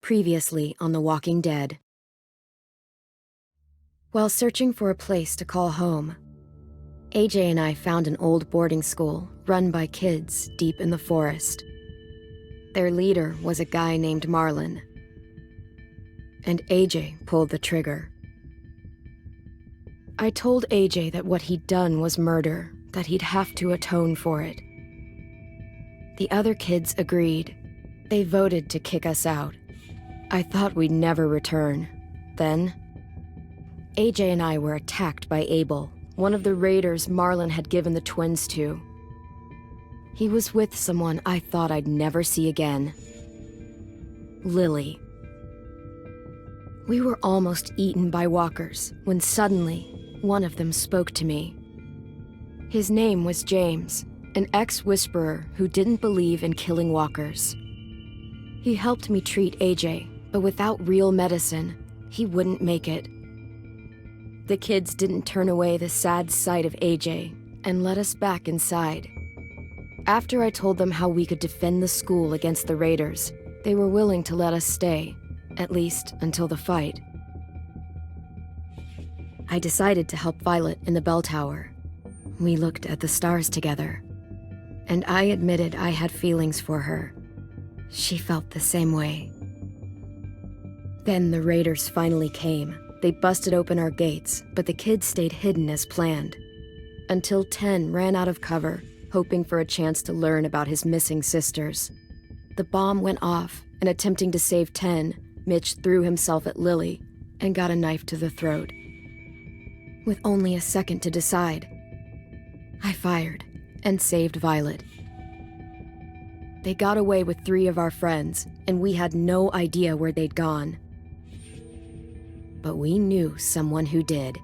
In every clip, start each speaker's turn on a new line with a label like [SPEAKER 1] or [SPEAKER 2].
[SPEAKER 1] Previously on The Walking Dead. While searching for a place to call home, AJ and I found an old boarding school run by kids deep in the forest. Their leader was a guy named Marlon, and AJ pulled the trigger. I told AJ that what he'd done was murder, that he'd have to atone for it. The other kids agreed. They voted to kick us out. I thought we'd never return. Then, AJ and I were attacked by Abel, one of the raiders Marlon had given the twins to. He was with someone I thought I'd never see again. Lily. We were almost eaten by walkers when suddenly one of them spoke to me. His name was James, an ex-whisperer who didn't believe in killing walkers. He helped me treat AJ, but without real medicine, he wouldn't make it. The kids didn't turn away the sad sight of AJ and let us back inside. After I told them how we could defend the school against the raiders, they were willing to let us stay, at least until the fight. I decided to help Violet in the bell tower. We looked at the stars together, and I admitted I had feelings for her. She felt the same way. Then the raiders finally came. They busted open our gates, but the kids stayed hidden as planned. Until 10 ran out of cover, hoping for a chance to learn about his missing sisters. The bomb went off, and attempting to save 10, Mitch threw himself at Lily and got a knife to the throat. With only a second to decide, I fired and saved Violet. They got away with 3 of our friends, and we had no idea where they'd gone. But we knew someone who did.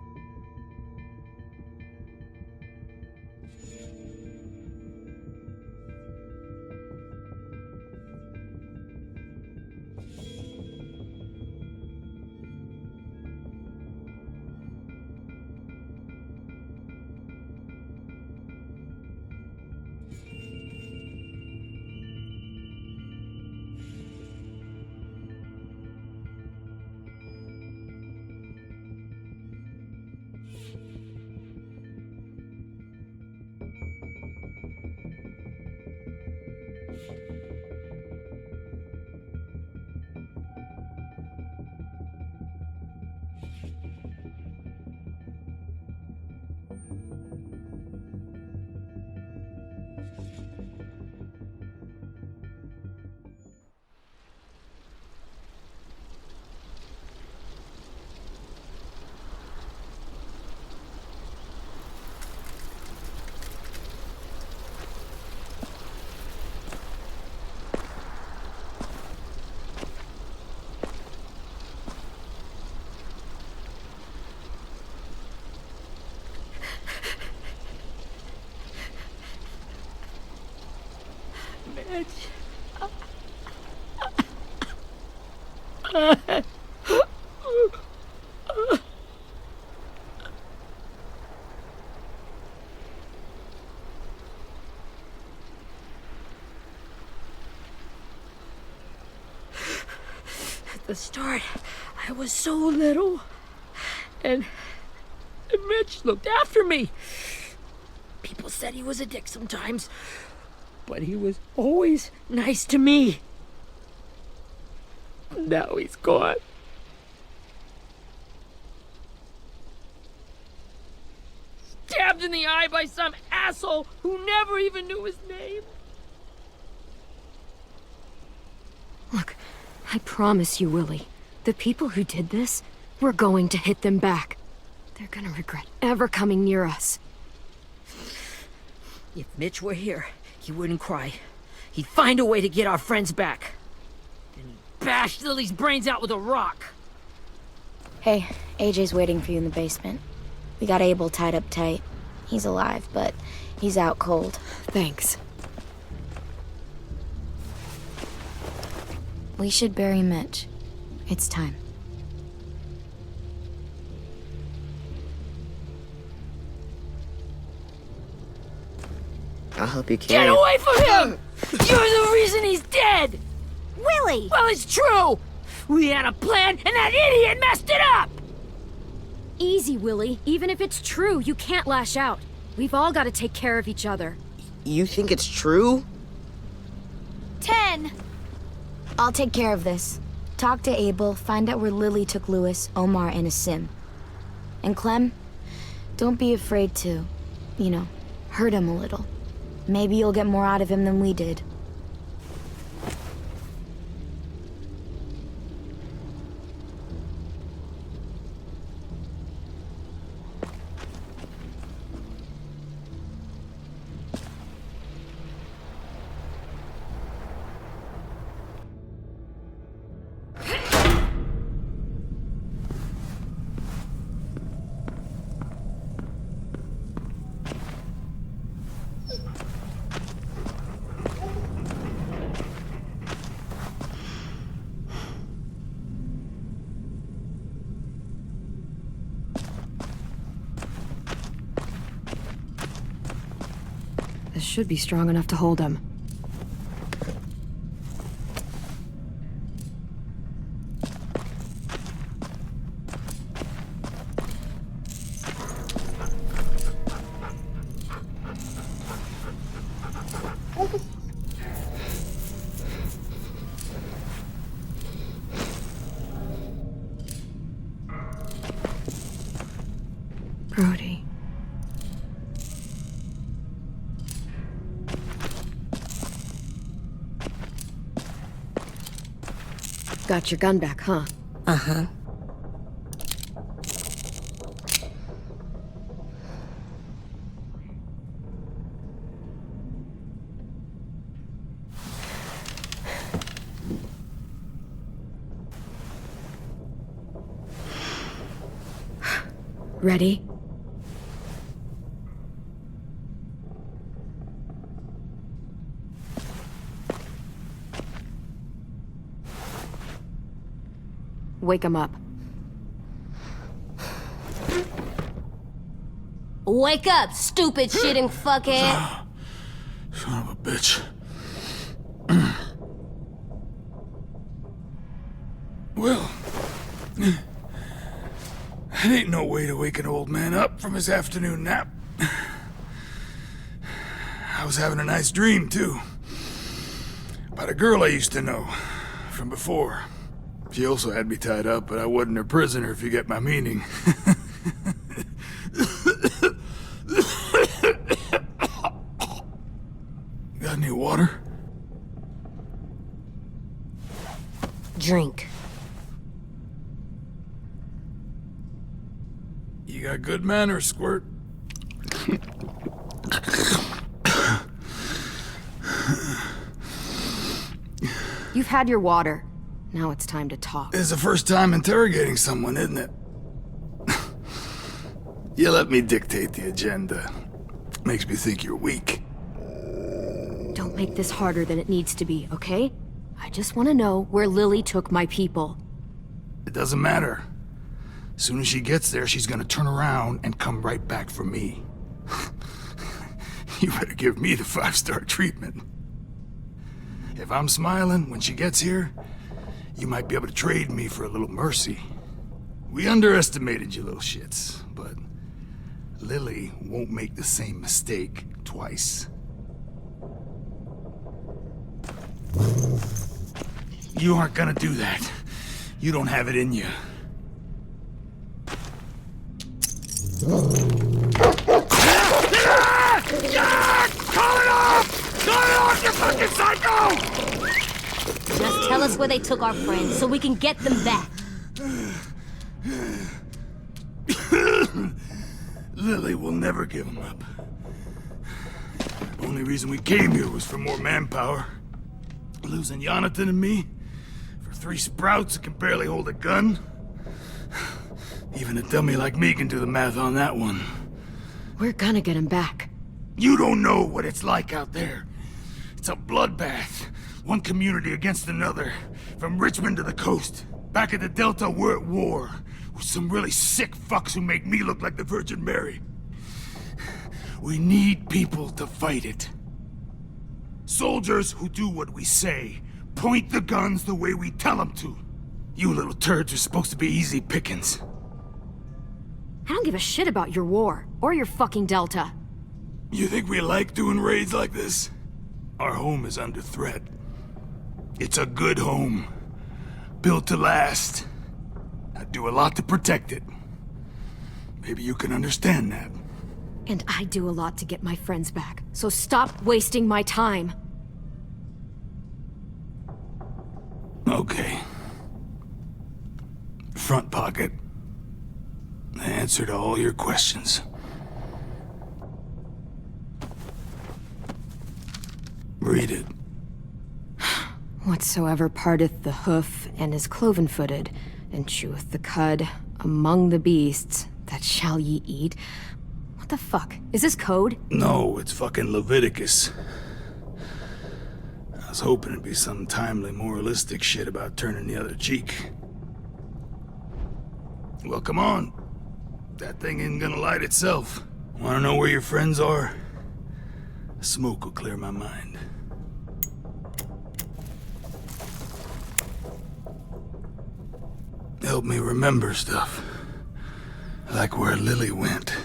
[SPEAKER 2] At the start, I was so little, and Mitch looked after me. People said he was a dick sometimes, but he was always nice to me. Now he's gone. Stabbed in the eye by some asshole who never even knew his name.
[SPEAKER 1] Look, I promise you, Willie, the people who did this, we're going to hit them back. They're gonna regret ever coming near us.
[SPEAKER 2] If Mitch were here, he wouldn't cry. He'd find a way to get our friends back. Then he'd bash Lily's brains out with a rock.
[SPEAKER 3] Hey, AJ's waiting for you in the basement. We got Abel tied up tight. He's alive, but he's out cold.
[SPEAKER 1] Thanks.
[SPEAKER 3] We should bury Mitch. It's time.
[SPEAKER 4] I'll help you carry
[SPEAKER 2] Get
[SPEAKER 4] it.
[SPEAKER 2] away from him! You're the reason he's dead!
[SPEAKER 3] Willie!
[SPEAKER 2] Well, it's true! We had a plan, and that idiot messed it up!
[SPEAKER 1] Easy, Willie. Even if it's true, you can't lash out. We've all got to take care of each other.
[SPEAKER 4] You think it's true?
[SPEAKER 3] 10! I'll take care of this. Talk to Abel, find out where Lily took Lewis, Omar, and a sim. And Clem, don't be afraid to, hurt him a little. Maybe you'll get more out of him than we did.
[SPEAKER 1] This should be strong enough to hold him. Brody. Got your gun back, huh?
[SPEAKER 4] Uh-huh.
[SPEAKER 1] Ready? Wake him up.
[SPEAKER 5] Wake up, stupid shitting fuckhead!
[SPEAKER 6] Son of a bitch. Well, that ain't no way to wake an old man up from his afternoon nap. I was having a nice dream, too. About a girl I used to know from before. She also had me tied up, but I wasn't her prisoner, if you get my meaning. Got any water?
[SPEAKER 5] Drink.
[SPEAKER 6] You got good manners, Squirt.
[SPEAKER 1] You've had your water. Now it's time to talk.
[SPEAKER 6] It's the first time interrogating someone, isn't it? You let me dictate the agenda. Makes me think you're weak.
[SPEAKER 1] Don't make this harder than it needs to be, okay? I just want to know where Lily took my people.
[SPEAKER 6] It doesn't matter. As soon as she gets there, she's gonna turn around and come right back for me. You better give me the 5-star treatment. If I'm smiling when she gets here, you might be able to trade me for a little mercy. We underestimated you little shits, but Lily won't make the same mistake twice. You aren't gonna do that. You don't have it in you. Call it off! Call it off, you fucking psycho!
[SPEAKER 5] Just tell us where they took our friends so we can get them back.
[SPEAKER 6] Lily will never give him up. Only reason we came here was for more manpower. Losing Jonathan and me for 3 sprouts that can barely hold a gun. Even a dummy like me can do the math on that one.
[SPEAKER 1] We're gonna get him back.
[SPEAKER 6] You don't know what it's like out there. It's a bloodbath. One community against another. From Richmond to the coast. Back at the Delta, we're at war. With some really sick fucks who make me look like the Virgin Mary. We need people to fight it. Soldiers who do what we say. Point the guns the way we tell them to. You little turds are supposed to be easy pickings.
[SPEAKER 1] I don't give a shit about your war, or your fucking Delta.
[SPEAKER 6] You think we like doing raids like this? Our home is under threat. It's a good home. Built to last. I do a lot to protect it. Maybe you can understand that.
[SPEAKER 1] And I do a lot to get my friends back, so stop wasting my time.
[SPEAKER 6] Okay. Front pocket. The answer to all your questions. Read it.
[SPEAKER 1] Whatsoever parteth the hoof, and is cloven-footed, and cheweth the cud, among the beasts, that shall ye eat. What the fuck? Is this code?
[SPEAKER 6] No, it's fucking Leviticus. I was hoping it'd be some timely moralistic shit about turning the other cheek. Well, come on. That thing ain't gonna light itself. Wanna know where your friends are? Smoke will clear my mind. Help me remember stuff. Like where Lily went.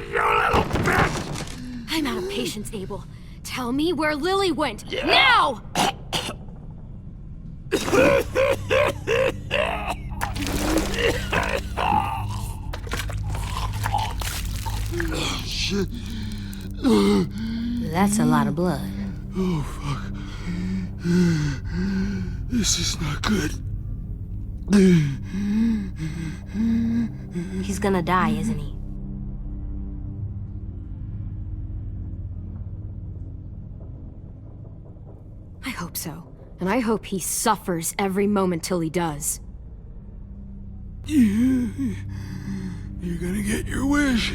[SPEAKER 6] You little bitch!
[SPEAKER 1] I'm out of patience, Abel. Tell me where Lily went. Now!
[SPEAKER 6] Shit.
[SPEAKER 5] That's a lot of blood.
[SPEAKER 6] Oh, fuck. This is not good.
[SPEAKER 5] He's gonna die, isn't he?
[SPEAKER 1] I hope so. And I hope he suffers every moment till he does.
[SPEAKER 6] You're gonna get your wish.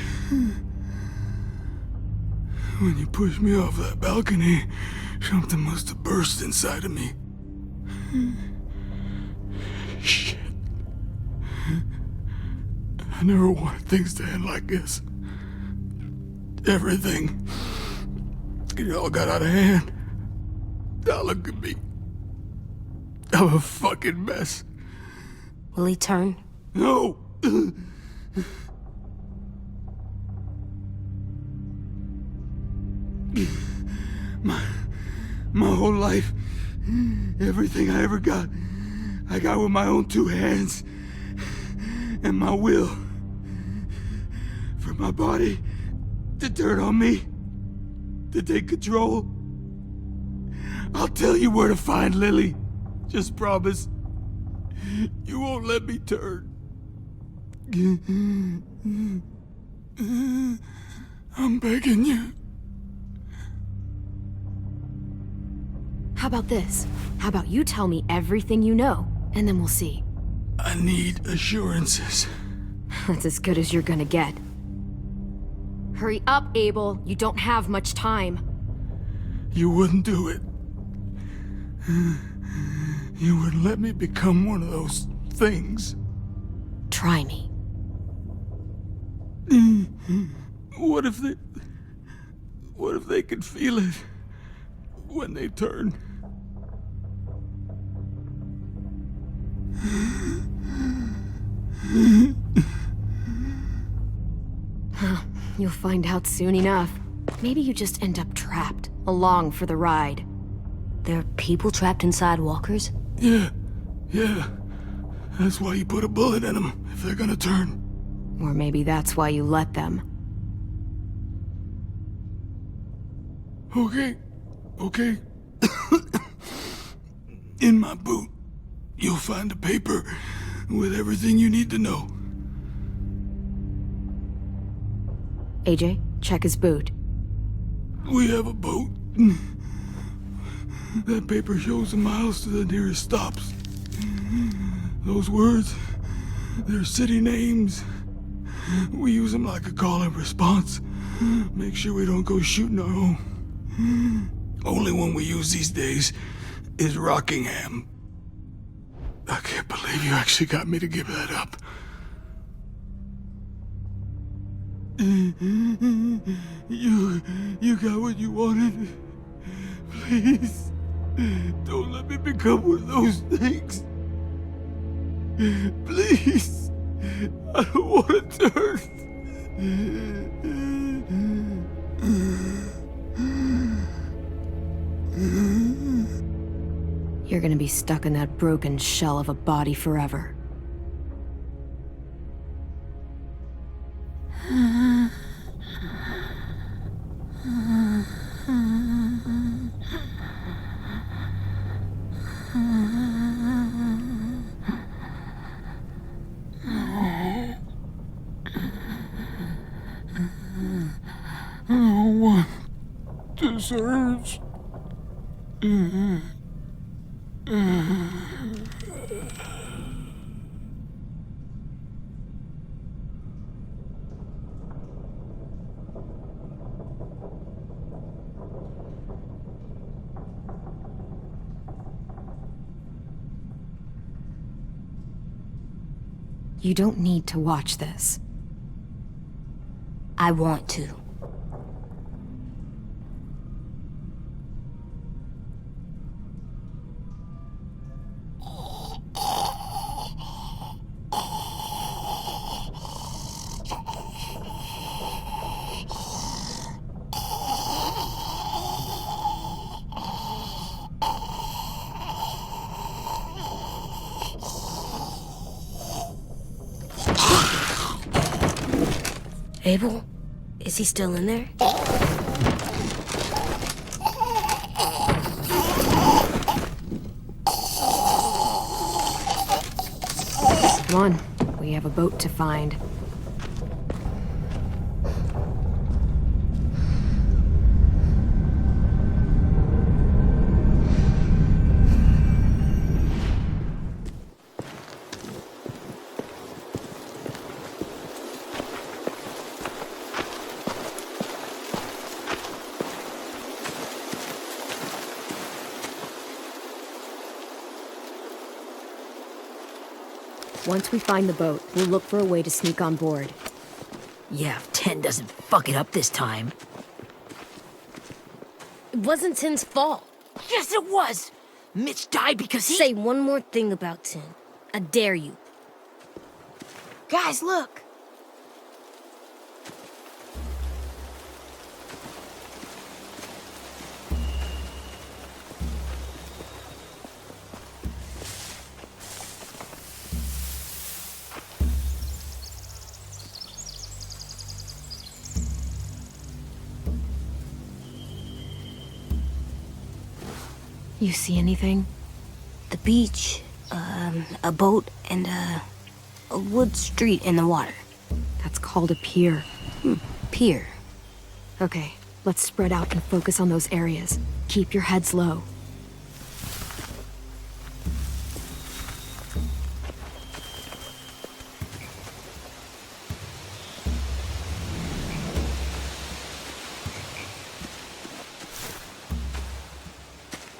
[SPEAKER 6] When you pushed me off that balcony, something must have burst inside of me. Shit. I never wanted things to end like this. Everything. It all got out of hand. Now look at me. I'm a fucking mess.
[SPEAKER 5] Will he turn?
[SPEAKER 6] No! My whole life, everything I ever got, I got with my own two hands and my will. For my body to turn on me, to take control. I'll tell you where to find Lily. Just promise. You won't let me turn. I'm begging you.
[SPEAKER 1] How about this? How about you tell me everything you know, and then we'll see.
[SPEAKER 6] I need assurances.
[SPEAKER 1] That's as good as you're gonna get. Hurry up, Abel. You don't have much time.
[SPEAKER 6] You wouldn't do it. You wouldn't let me become one of those things.
[SPEAKER 1] Try me.
[SPEAKER 6] What if they could feel it when they turn?
[SPEAKER 1] You'll find out soon enough. Maybe you just end up trapped, along for the ride.
[SPEAKER 5] There are people trapped inside walkers?
[SPEAKER 6] Yeah. That's why you put a bullet in them, if they're gonna turn.
[SPEAKER 1] Or maybe that's why you let them.
[SPEAKER 6] Okay. In my boot, you'll find a paper with everything you need to know.
[SPEAKER 1] AJ, check his boot.
[SPEAKER 6] We have a boat. That paper shows the miles to the nearest stops. Those words, they're city names. We use them like a call and response. Make sure we don't go shooting our own. Only one we use these days is Rockingham. I can't believe you actually got me to give that up.
[SPEAKER 7] You got what you wanted. Please, don't let me become one of those things. Please, I don't want to turn.
[SPEAKER 1] You're gonna be stuck in that broken shell of a body forever.
[SPEAKER 7] No one deserves.
[SPEAKER 1] You don't need to watch this.
[SPEAKER 5] I want to.
[SPEAKER 2] Abel? Is he still in there?
[SPEAKER 1] Come on, we have a boat to find. Once we find the boat, we'll look for a way to sneak on board.
[SPEAKER 2] Yeah, if 10 doesn't fuck it up this time.
[SPEAKER 8] It wasn't Tin's fault.
[SPEAKER 2] Yes, it was! Mitch died because he...
[SPEAKER 8] Say one more thing about Tin. I dare you.
[SPEAKER 3] Guys, look!
[SPEAKER 1] You see anything?
[SPEAKER 5] The beach, a boat, and a wood street in the water.
[SPEAKER 1] That's called a pier.
[SPEAKER 5] Pier.
[SPEAKER 1] Okay, let's spread out and focus on those areas. Keep your heads low.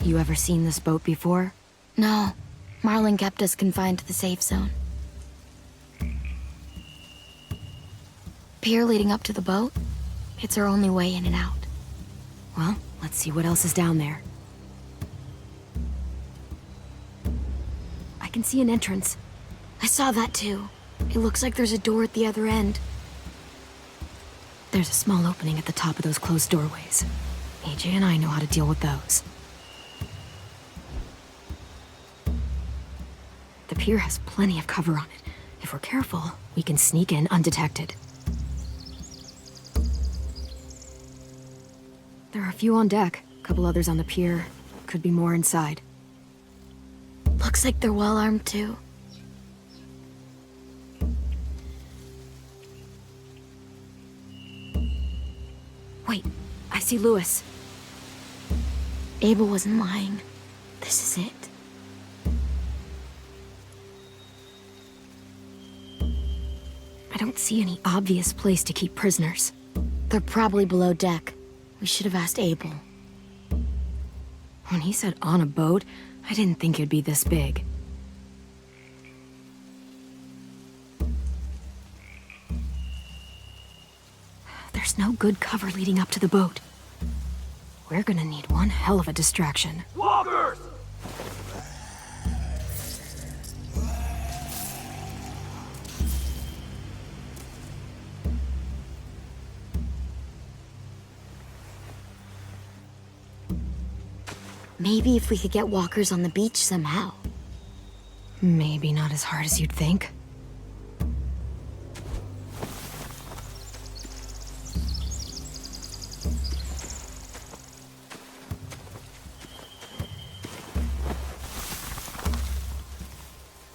[SPEAKER 1] You ever seen this boat before?
[SPEAKER 3] No, Marlin kept us confined to the safe zone. Pier leading up to the boat? It's our only way in and out.
[SPEAKER 1] Well, let's see what else is down there. I can see an entrance.
[SPEAKER 3] I saw that too. It looks like there's a door at the other end.
[SPEAKER 1] There's a small opening at the top of those closed doorways. AJ and I know how to deal with those. The pier has plenty of cover on it. If we're careful, we can sneak in undetected. There are a few on deck, a couple others on the pier. Could be more inside.
[SPEAKER 3] Looks like they're well armed too.
[SPEAKER 1] Wait, I see Lewis.
[SPEAKER 3] Abel wasn't lying. This is it.
[SPEAKER 1] I don't see any obvious place to keep prisoners.
[SPEAKER 3] They're probably below deck. We should have asked Abel.
[SPEAKER 1] When he said on a boat, I didn't think it'd be this big. There's no good cover leading up to the boat. We're gonna need one hell of a distraction.
[SPEAKER 2] Walkers!
[SPEAKER 3] Maybe if we could get walkers on the beach somehow.
[SPEAKER 1] Maybe not as hard as you'd think.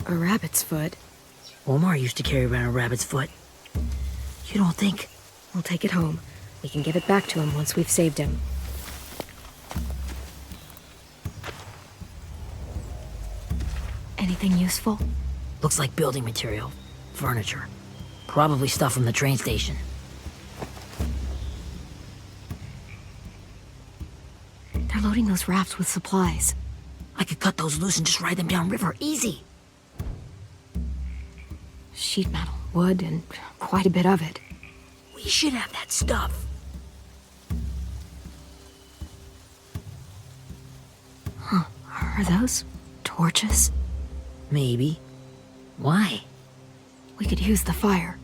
[SPEAKER 1] A rabbit's foot?
[SPEAKER 2] Omar used to carry around a rabbit's foot. You don't think?
[SPEAKER 1] We'll take it home. We can give it back to him once we've saved him. Anything useful?
[SPEAKER 2] Looks like building material. Furniture. Probably stuff from the train station.
[SPEAKER 1] They're loading those rafts with supplies.
[SPEAKER 2] I could cut those loose and just ride them downriver. Easy.
[SPEAKER 1] Sheet metal, wood, and quite a bit of it.
[SPEAKER 2] We should have that stuff.
[SPEAKER 1] Are those torches?
[SPEAKER 2] Maybe. Why?
[SPEAKER 1] We could use the fire.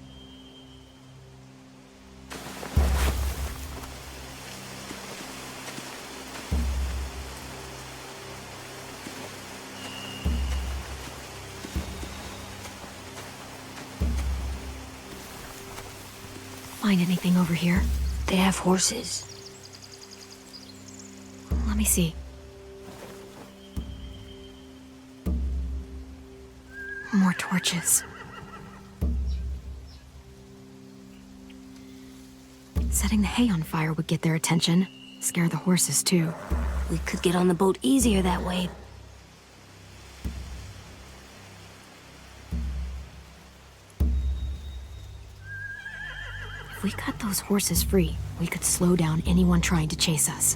[SPEAKER 1] Find anything over here?
[SPEAKER 5] They have horses.
[SPEAKER 1] Let me see. More torches. Setting the hay on fire would get their attention. Scare the horses, too.
[SPEAKER 5] We could get on the boat easier that way.
[SPEAKER 1] If we cut those horses free, we could slow down anyone trying to chase us.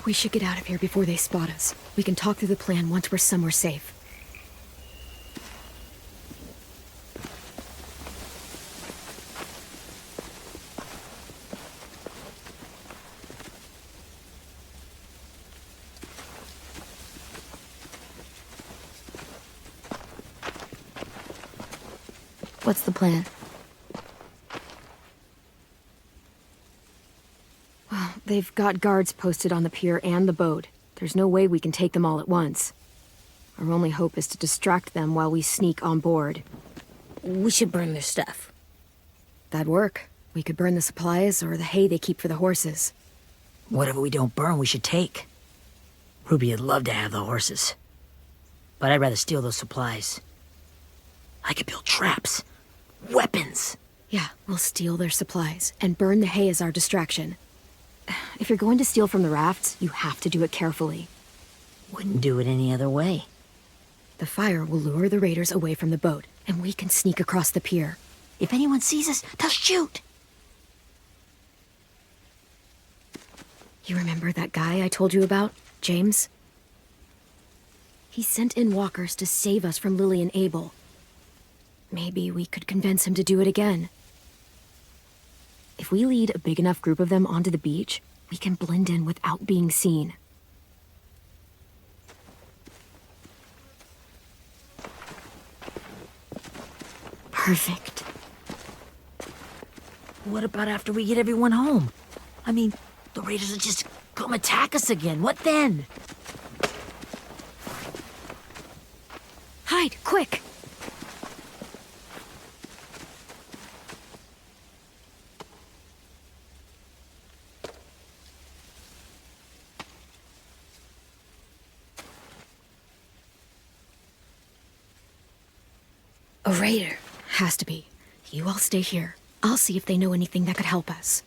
[SPEAKER 1] We should get out of here before they spot us. We can talk through the plan once we're somewhere safe.
[SPEAKER 3] What's the plan?
[SPEAKER 1] Well, they've got guards posted on the pier and the boat. There's no way we can take them all at once. Our only hope is to distract them while we sneak on board.
[SPEAKER 8] We should burn their stuff.
[SPEAKER 1] That'd work. We could burn the supplies or the hay they keep for the horses.
[SPEAKER 2] Whatever we don't burn, we should take. Ruby'd love to have the horses. But I'd rather steal those supplies. I could build traps. Weapons.
[SPEAKER 1] Yeah, we'll steal their supplies and burn the hay as our distraction. If you're going to steal from the rafts, you have to do it carefully.
[SPEAKER 2] Wouldn't do it any other way.
[SPEAKER 1] The fire will lure the raiders away from the boat, and we can sneak across the pier.
[SPEAKER 2] If anyone sees us, they'll shoot.
[SPEAKER 1] You remember that guy I told you about, James? He sent in walkers to save us from Lily and Abel. Maybe we could convince him to do it again. If we lead a big enough group of them onto the beach, we can blend in without being seen.
[SPEAKER 3] Perfect.
[SPEAKER 2] What about after we get everyone home? I mean, the raiders will just come attack us again. What then?
[SPEAKER 1] Hide, quick!
[SPEAKER 3] A raider.
[SPEAKER 1] Has to be. You all stay here. I'll see if they know anything that could help us.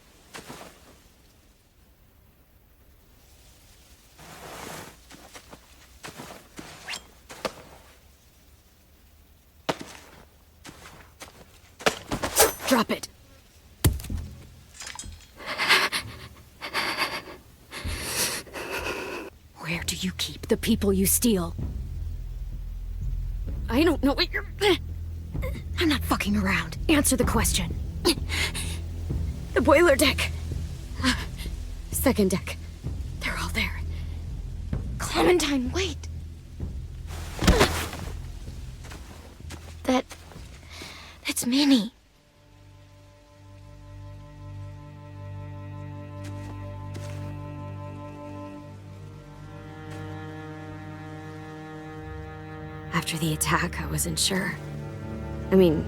[SPEAKER 1] Drop it. Where do you keep the people you steal? I don't know what you're... I'm not fucking around. Answer the question. The boiler deck. Second deck. They're all there.
[SPEAKER 3] Clementine, wait. That's Minnie.
[SPEAKER 1] After the attack, I wasn't sure. I mean,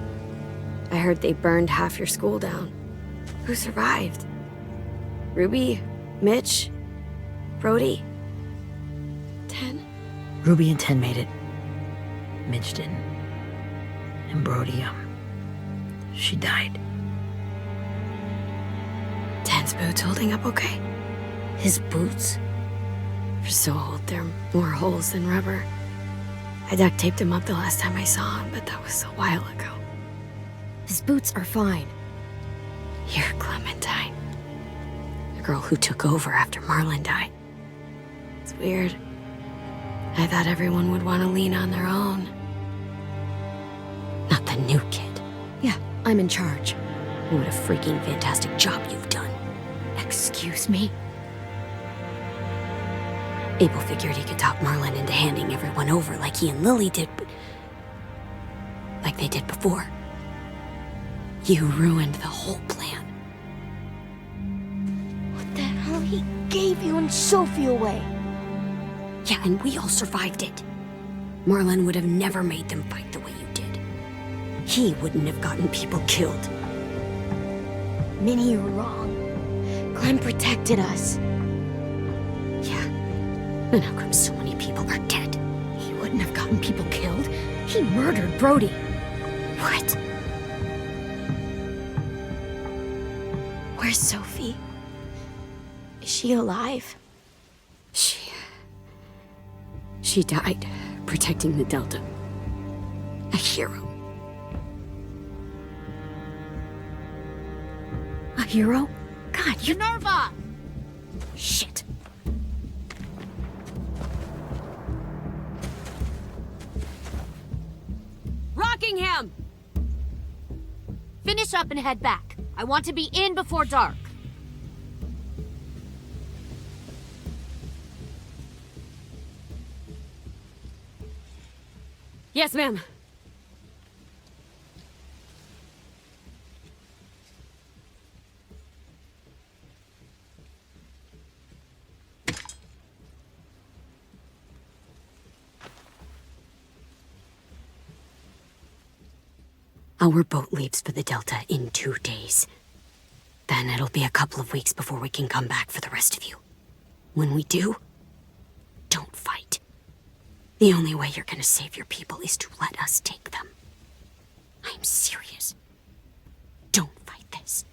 [SPEAKER 1] I heard they burned half your school down. Who survived? Ruby? Mitch? Brody? 10?
[SPEAKER 2] Ruby and 10 made it. Mitch didn't. And Brody, she died.
[SPEAKER 1] 10's boots holding up okay?
[SPEAKER 8] His boots?
[SPEAKER 1] They're so old, there are more holes than rubber. I duct taped him up the last time I saw him, but that was a while ago. His boots are fine. You're Clementine. The girl who took over after Marlon died. It's weird. I thought everyone would want to lean on their own.
[SPEAKER 8] Not the new kid.
[SPEAKER 1] Yeah, I'm in charge.
[SPEAKER 8] What a freaking fantastic job you've done.
[SPEAKER 1] Excuse me?
[SPEAKER 8] Abel figured he could talk Marlon into handing everyone over like he and Lily did, but... like they did before. You ruined the whole plan.
[SPEAKER 3] What the hell? He gave you and Sophie away.
[SPEAKER 8] Yeah, and we all survived it. Marlon would have never made them fight the way you did. He wouldn't have gotten people killed.
[SPEAKER 3] Minnie, you're wrong. Clem protected us.
[SPEAKER 8] Yeah. And how come so many people are dead?
[SPEAKER 1] He wouldn't have gotten people killed. He murdered Brody.
[SPEAKER 8] What?
[SPEAKER 3] Where's Sophie? Is she alive?
[SPEAKER 8] She died protecting the Delta. A hero.
[SPEAKER 1] A hero? God, you're...
[SPEAKER 8] Nerva! Shit. Rockingham!
[SPEAKER 9] Finish up and head back. I want to be in before dark.
[SPEAKER 1] Yes, ma'am.
[SPEAKER 8] Our boat leaves for the Delta in 2 days. Then it'll be a couple of weeks before we can come back for the rest of you. When we do, don't fight. The only way you're gonna save your people is to let us take them. I'm serious. Don't fight this.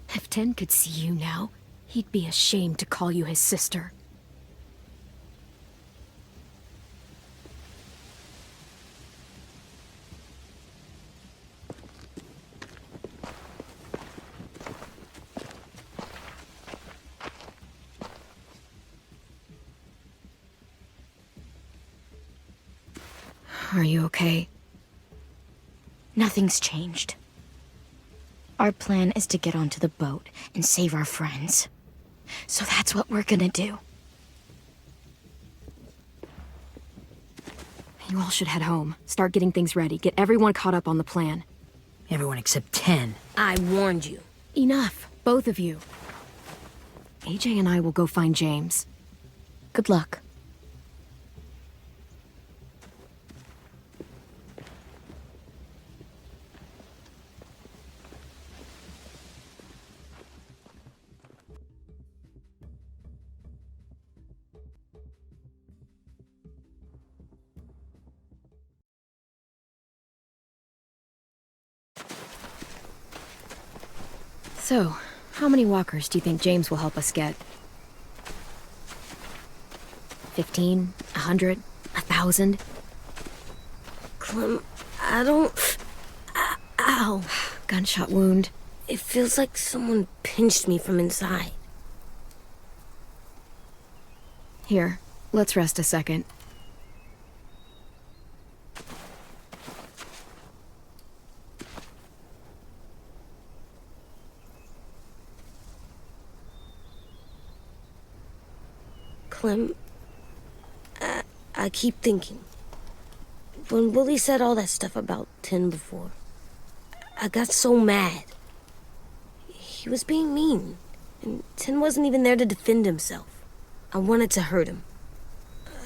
[SPEAKER 1] If 10 could see you now, he'd be ashamed to call you his sister. Are you okay?
[SPEAKER 3] Nothing's changed. Our plan is to get onto the boat and save our friends. So that's what we're gonna do.
[SPEAKER 1] You all should head home. Start getting things ready. Get everyone caught up on the plan.
[SPEAKER 2] Everyone except 10.
[SPEAKER 8] I warned you.
[SPEAKER 1] Enough, both of you. AJ and I will go find James.
[SPEAKER 3] Good luck.
[SPEAKER 1] So, how many walkers do you think James will help us get? 15? 100? 1,000?
[SPEAKER 8] Clem, I don't... Ow.
[SPEAKER 1] Gunshot wound.
[SPEAKER 8] It feels like someone pinched me from inside.
[SPEAKER 1] Here, let's rest a second.
[SPEAKER 5] Clem, I keep thinking. When Willie said all that stuff about Tin before, I got so mad. He was being mean, and Tin wasn't even there to defend himself. I wanted to hurt him.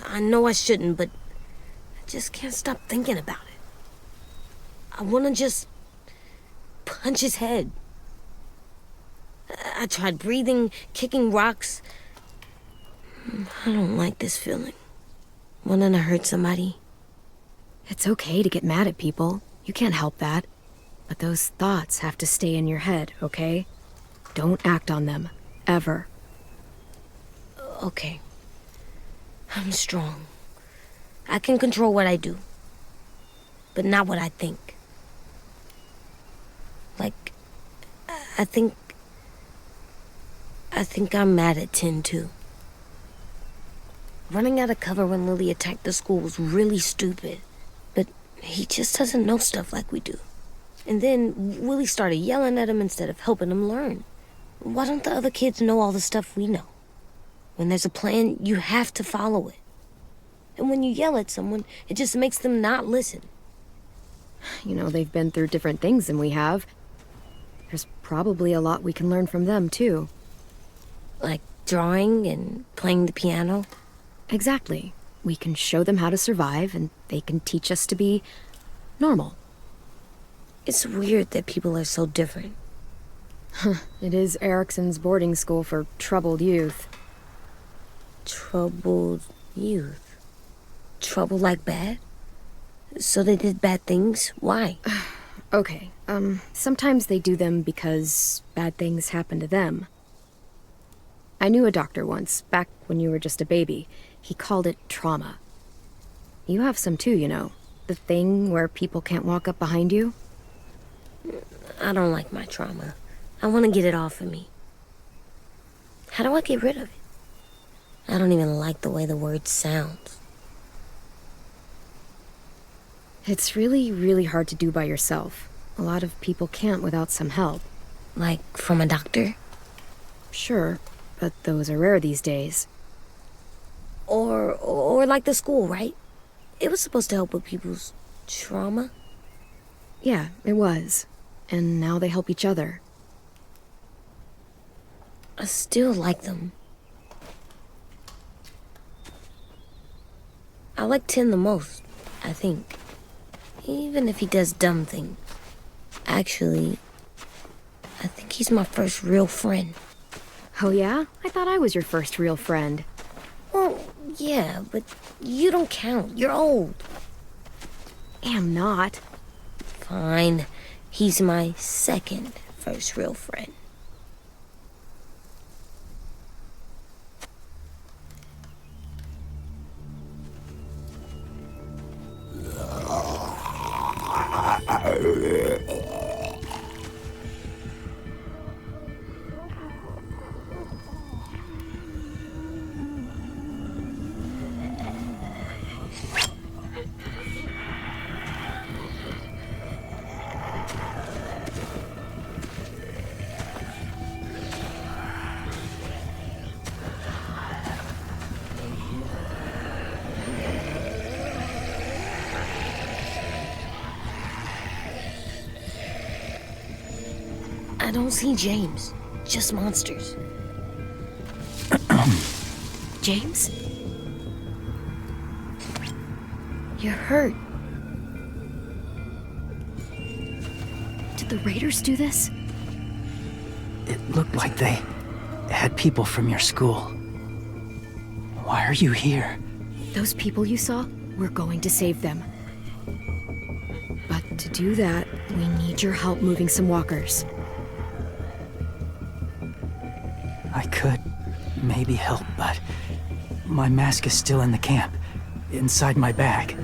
[SPEAKER 5] I know I shouldn't, but I just can't stop thinking about it. I want to just punch his head. I tried breathing, kicking rocks. I don't like this feeling. Wanting to hurt somebody.
[SPEAKER 1] It's okay to get mad at people. You can't help that. But those thoughts have to stay in your head, okay? Don't act on them. Ever.
[SPEAKER 5] Okay. I'm strong. I can control what I do. But not what I think. Like, I think I'm mad at Tin, too. Running out of cover when Lily attacked the school was really stupid. But he just doesn't know stuff like we do. And then Willie started yelling at him instead of helping him learn. Why don't the other kids know all the stuff we know? When there's a plan, you have to follow it. And when you yell at someone, it just makes them not listen.
[SPEAKER 1] You know, they've been through different things than we have. There's probably a lot we can learn from them, too.
[SPEAKER 5] Like drawing and playing the piano?
[SPEAKER 1] Exactly. We can show them how to survive, and they can teach us to be normal.
[SPEAKER 5] It's weird that people are so different.
[SPEAKER 1] It is Erickson's boarding school for troubled youth.
[SPEAKER 5] Troubled youth? Trouble like bad? So they did bad things? Why?
[SPEAKER 1] Okay, sometimes they do them because bad things happen to them. I knew a doctor once, back when you were just a baby. He called it trauma. You have some too, you know. The thing where people can't walk up behind you.
[SPEAKER 5] I don't like my trauma. I want to get it off of me. How do I get rid of it? I don't even like the way the word sounds.
[SPEAKER 1] It's really, really hard to do by yourself. A lot of people can't without some help.
[SPEAKER 5] Like from a doctor?
[SPEAKER 1] Sure, but those are rare these days.
[SPEAKER 5] Or like the school, right? It was supposed to help with people's trauma.
[SPEAKER 1] Yeah, it was. And now they help each other.
[SPEAKER 5] I still like them. I like Tin the most, I think. Even if he does dumb things. Actually, I think he's my first real friend.
[SPEAKER 1] Oh yeah? I thought I was your first real friend.
[SPEAKER 5] Well, yeah, but you don't count. You're old.
[SPEAKER 1] Am not.
[SPEAKER 5] Fine. He's my second first real friend. I don't see James. Just monsters.
[SPEAKER 1] James? You're hurt. Did the raiders do this?
[SPEAKER 10] It looked like they had people from your school. Why are you here?
[SPEAKER 1] Those people you saw, we're going to save them. But to do that, we need your help moving some walkers.
[SPEAKER 10] I could maybe help, but my mask is still in the camp, inside my bag.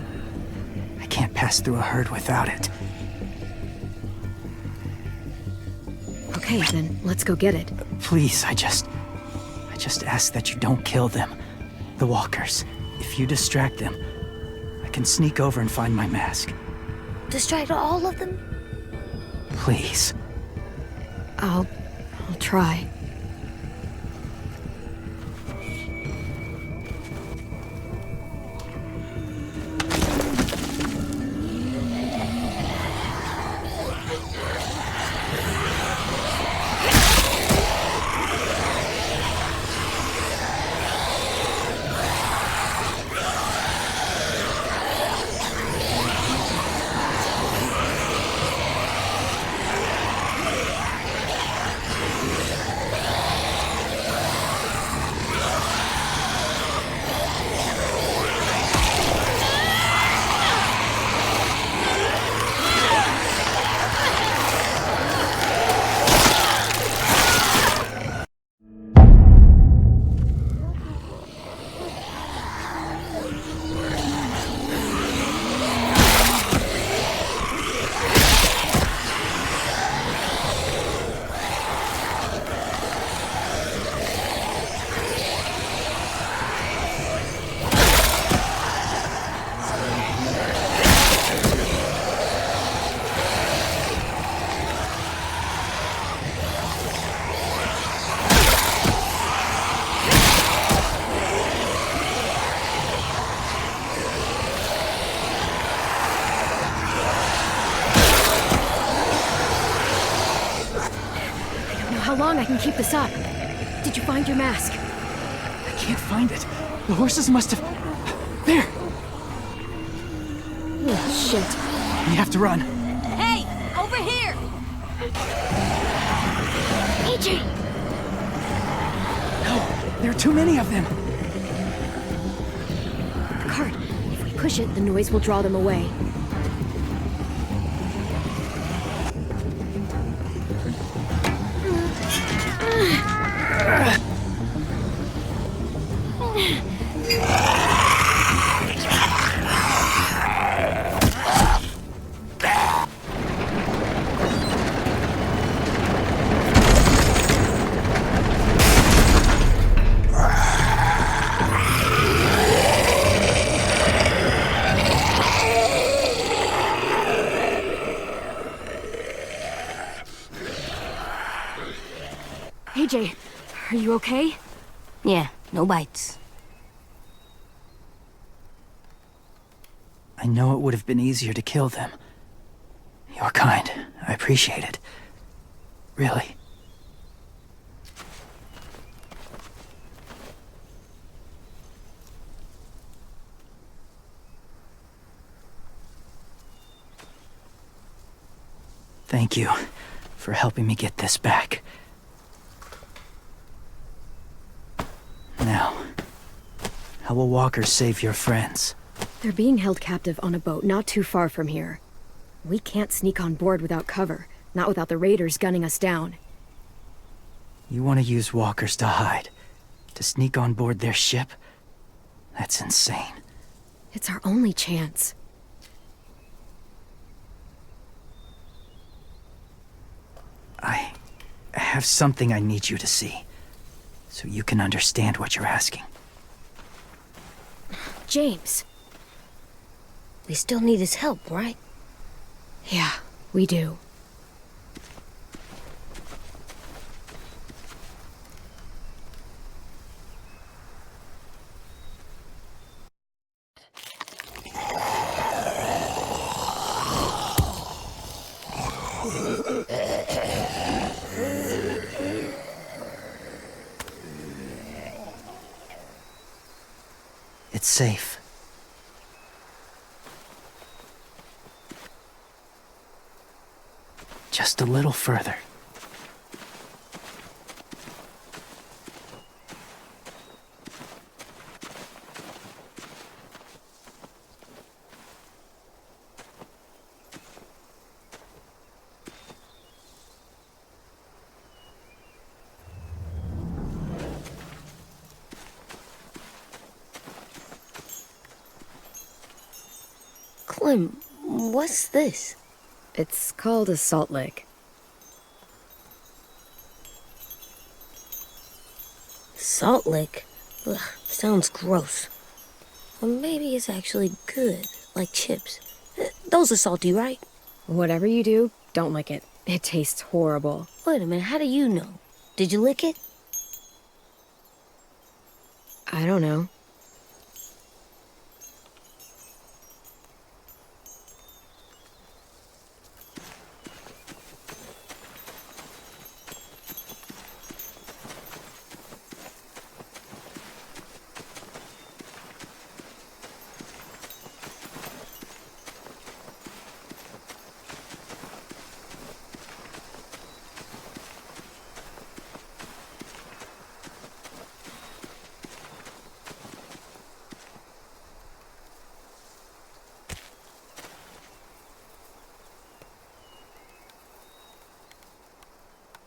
[SPEAKER 10] I can't pass through a herd without it.
[SPEAKER 1] Okay, then let's go get it.
[SPEAKER 10] Please, I just ask that you don't kill them. The walkers. If you distract them, I can sneak over and find my mask.
[SPEAKER 5] Distract all of them?
[SPEAKER 10] Please.
[SPEAKER 1] I'll try. how long I can keep this up. Did you find your mask?
[SPEAKER 10] I can't find it. The horses must have... There!
[SPEAKER 1] Oh, shit.
[SPEAKER 10] We have to run.
[SPEAKER 9] Hey! Over here!
[SPEAKER 1] AJ!
[SPEAKER 10] No, there are too many of them.
[SPEAKER 1] The cart. If we push it, the noise will draw them away. AJ, are you okay?
[SPEAKER 5] Yeah, no bites.
[SPEAKER 10] I know it would have been easier to kill them. You're kind. I appreciate it. Really. Thank you for helping me get this back. Now, how will walkers save your friends?
[SPEAKER 1] They're being held captive on a boat not too far from here. We can't sneak on board without cover, not without the raiders gunning us down.
[SPEAKER 10] You want to use walkers to hide? To sneak on board their ship? That's insane.
[SPEAKER 1] It's our only chance.
[SPEAKER 10] I have something I need you to see, so you can understand what you're asking.
[SPEAKER 1] James.
[SPEAKER 5] We still need his help, right?
[SPEAKER 1] Yeah, we do.
[SPEAKER 10] It's safe. Just a little further.
[SPEAKER 5] Clem, what's this?
[SPEAKER 1] It's called a salt lick.
[SPEAKER 5] Salt lick? Ugh, sounds gross. Or maybe it's actually good, like chips. Those are salty, right?
[SPEAKER 1] Whatever you do, don't lick it. It tastes horrible.
[SPEAKER 5] Wait a minute, how do you know? Did you lick it?
[SPEAKER 1] I don't know.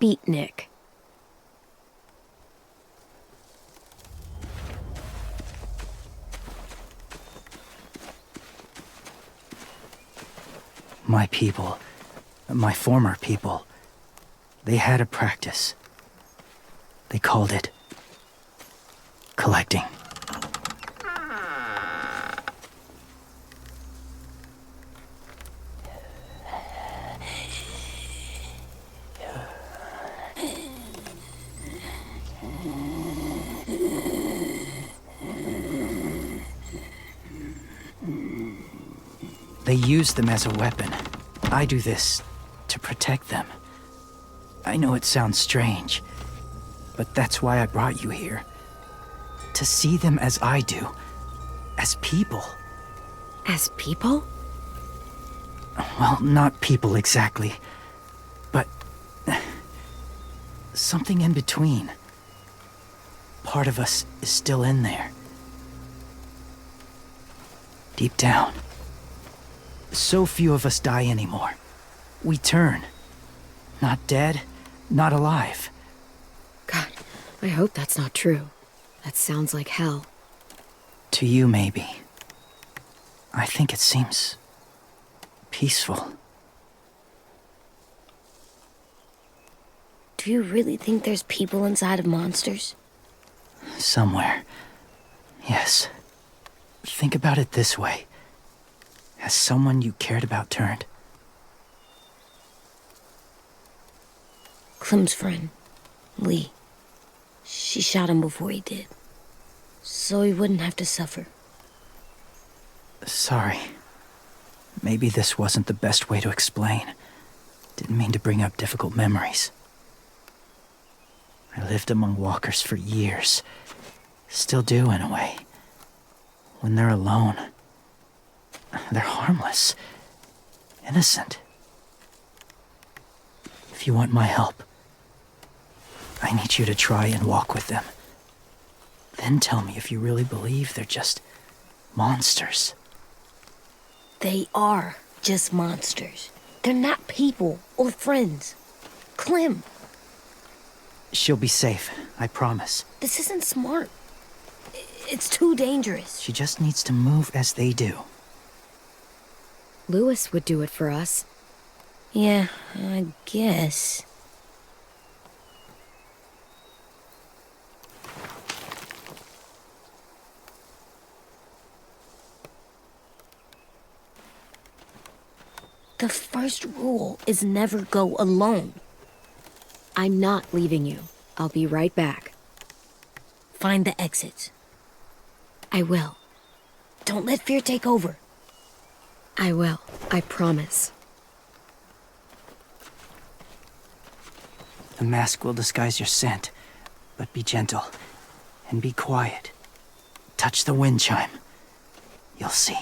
[SPEAKER 1] Beatnik.
[SPEAKER 10] My people, my former people, they had a practice. They called it collecting. They use them as a weapon. I do this to protect them. I know it sounds strange, but that's why I brought you here. To see them as I do. As people.
[SPEAKER 1] As people?
[SPEAKER 10] Well, not people exactly, but something in between. Part of us is still in there. Deep down. So few of us die anymore. We turn. Not dead, not alive.
[SPEAKER 1] God, I hope that's not true. That sounds like hell.
[SPEAKER 10] To you, maybe. I think it seems peaceful.
[SPEAKER 5] Do you really think there's people inside of monsters?
[SPEAKER 10] Somewhere. Yes. Think about it this way. Has someone you cared about turned?
[SPEAKER 5] Clem's friend, Lee. She shot him before he did. So he wouldn't have to suffer.
[SPEAKER 10] Sorry. Maybe this wasn't the best way to explain. Didn't mean to bring up difficult memories. I lived among walkers for years. Still do, in a way. When they're alone, they're harmless. Innocent. If you want my help, I need you to try and walk with them. Then tell me if you really believe they're just monsters.
[SPEAKER 5] They are just monsters. They're not people or friends. Clem,
[SPEAKER 10] She'll be safe, I promise.
[SPEAKER 5] this isn't smart. It's too dangerous.
[SPEAKER 10] She just needs to move as they do.
[SPEAKER 1] Lewis would do it for us.
[SPEAKER 5] Yeah, I guess. The first rule is never go alone.
[SPEAKER 1] I'm not leaving you. I'll be right back.
[SPEAKER 5] Find the exits.
[SPEAKER 1] I will.
[SPEAKER 5] Don't let fear take over.
[SPEAKER 1] I will. I promise.
[SPEAKER 10] The mask will disguise your scent, but be gentle and be quiet. Touch the wind chime. You'll see.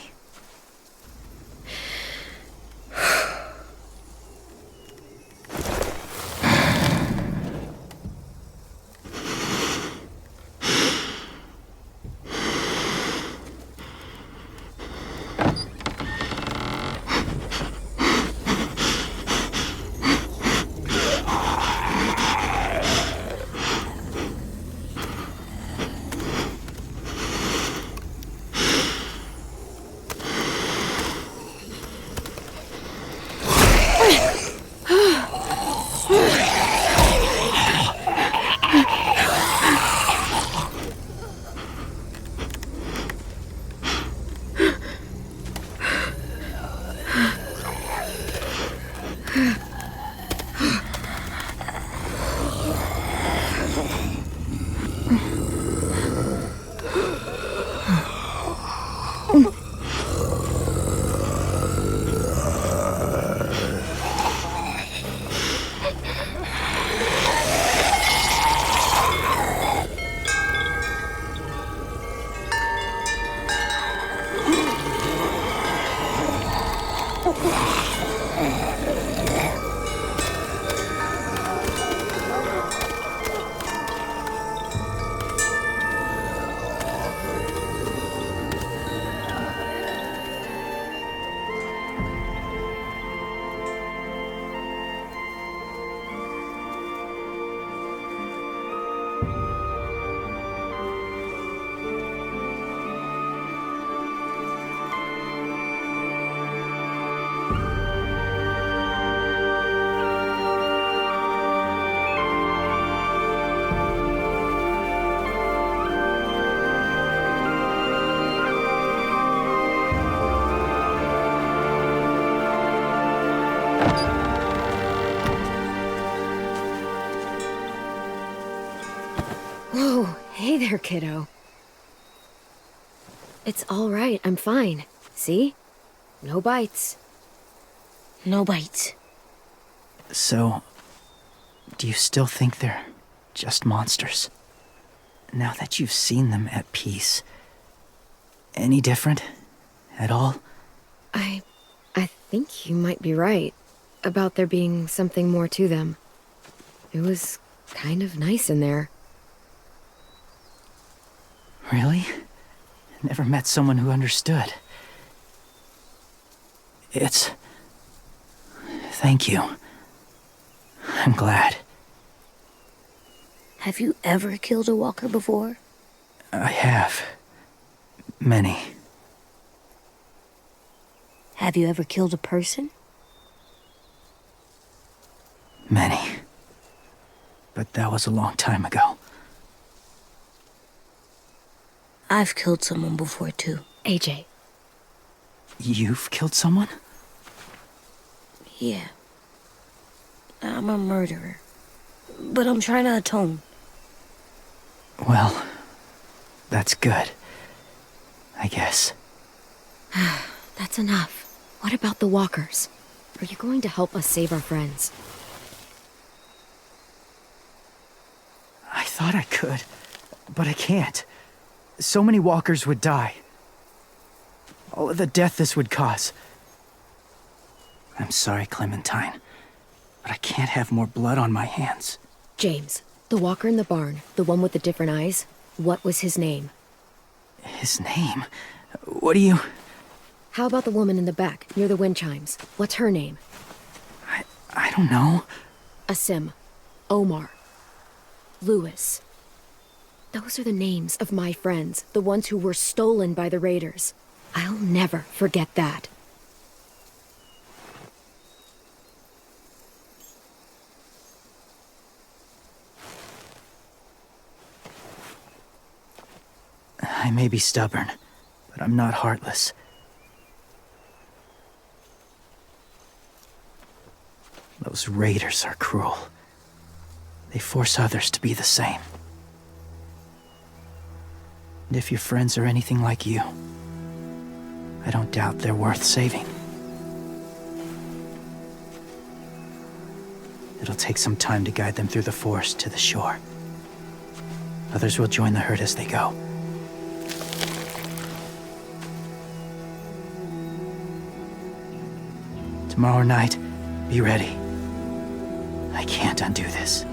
[SPEAKER 1] Whoa, hey there, kiddo. It's all right, I'm fine. See? No bites.
[SPEAKER 5] No bites.
[SPEAKER 10] So, Do you still think they're just monsters? Now that you've seen them at peace, any different at all?
[SPEAKER 1] I think you might be right about there being something more to them. It was kind of nice in there.
[SPEAKER 10] Really? Never met someone who understood. Thank you. I'm glad.
[SPEAKER 5] Have you ever killed a walker before?
[SPEAKER 10] I have. Many.
[SPEAKER 5] Have you ever killed a person?
[SPEAKER 10] Many. But that was a long time ago.
[SPEAKER 5] I've killed someone before, too.
[SPEAKER 1] AJ.
[SPEAKER 10] You've killed someone?
[SPEAKER 5] Yeah. I'm a murderer. But I'm trying to atone.
[SPEAKER 10] Well, that's good. I guess.
[SPEAKER 1] That's enough. What about the walkers? Are you going to help us save our friends?
[SPEAKER 10] I thought I could, but I can't. So many walkers would die. All of the death this would cause. I'm sorry, Clementine, but I can't have more blood on my hands.
[SPEAKER 1] James, the walker in the barn, the one with the different eyes, what was his name?
[SPEAKER 10] His name? What do you...
[SPEAKER 1] How about the woman in the back, near the wind chimes? What's her name?
[SPEAKER 10] I don't know.
[SPEAKER 1] Asim. Omar. Lewis. Those are the names of my friends, the ones who were stolen by the raiders. I'll never forget that.
[SPEAKER 10] I may be stubborn, but I'm not heartless. Those raiders are cruel. They force others to be the same. And if your friends are anything like you, I don't doubt they're worth saving. It'll take some time to guide them through the forest to the shore. Others will join the herd as they go. Tomorrow night, be ready. I can't undo this.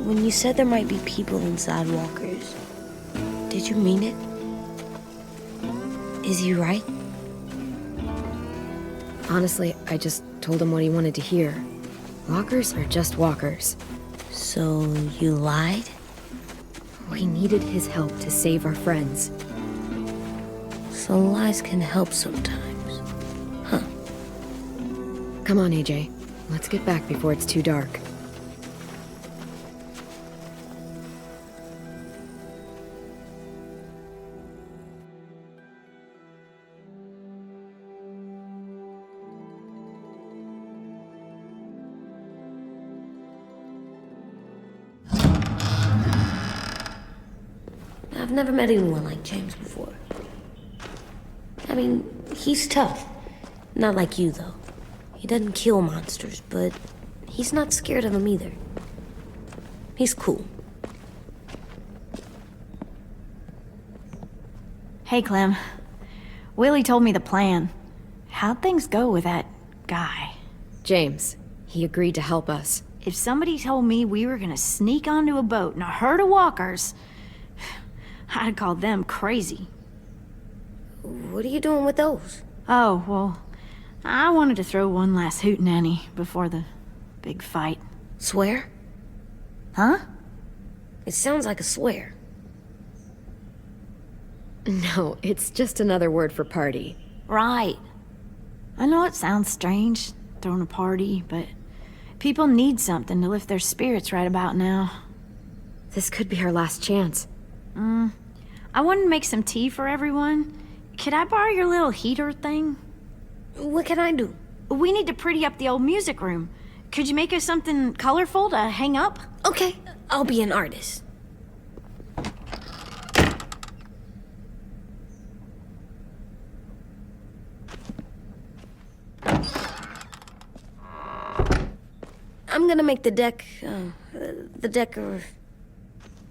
[SPEAKER 5] When you said there might be people inside walkers, did you mean it? Is he right?
[SPEAKER 1] Honestly, I just told him what he wanted to hear. Walkers are just walkers.
[SPEAKER 5] So you lied?
[SPEAKER 1] We needed his help to save our friends.
[SPEAKER 5] So lies can help sometimes. Huh.
[SPEAKER 1] Come on, AJ. Let's get back before it's too dark.
[SPEAKER 5] I've never met anyone like James before. I mean, he's tough. Not like you, though. He doesn't kill monsters, but he's not scared of them either. He's cool.
[SPEAKER 9] Hey, Clem. Willie told me the plan. How'd things go with that guy?
[SPEAKER 1] James, he agreed to help us.
[SPEAKER 9] If somebody told me we were gonna sneak onto a boat in a herd of walkers, I'd call them crazy.
[SPEAKER 5] What are you doing with those?
[SPEAKER 9] Oh, well, I wanted to throw one last hootenanny before the big fight.
[SPEAKER 5] Swear?
[SPEAKER 9] Huh?
[SPEAKER 5] It sounds like a swear.
[SPEAKER 1] No, it's just another word for party.
[SPEAKER 9] Right. I know it sounds strange, throwing a party, but people need something to lift their spirits right about now.
[SPEAKER 1] This could be our last chance.
[SPEAKER 9] I wanted to make some tea for everyone. Could I borrow your little heater thing?
[SPEAKER 5] What can I do?
[SPEAKER 9] We need to pretty up the old music room. Could you make us something colorful to hang up?
[SPEAKER 5] Okay, I'll be an artist. I'm gonna make the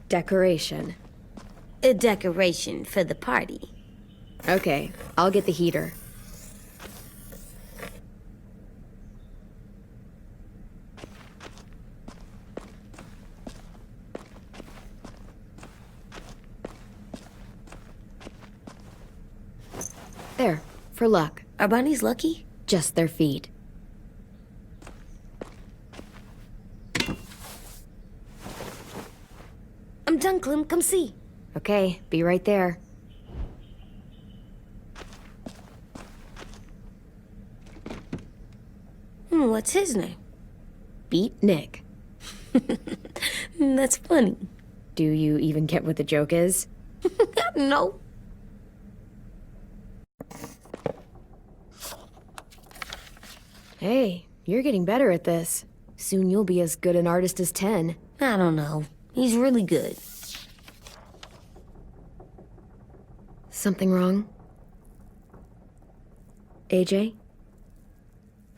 [SPEAKER 1] Decoration.
[SPEAKER 5] a decoration for the party.
[SPEAKER 1] Okay, I'll get the heater. There, for luck.
[SPEAKER 5] Are bunnies lucky?
[SPEAKER 1] Just their feet.
[SPEAKER 5] I'm done, Clem. Come see.
[SPEAKER 1] Okay, be right there.
[SPEAKER 5] What's his name?
[SPEAKER 1] Beat Nick.
[SPEAKER 5] That's funny.
[SPEAKER 1] Do you even get what the joke is?
[SPEAKER 5] No.
[SPEAKER 1] Hey, you're getting better at this. Soon you'll be as good an artist as 10.
[SPEAKER 5] I don't know. He's really good.
[SPEAKER 1] Something wrong? AJ?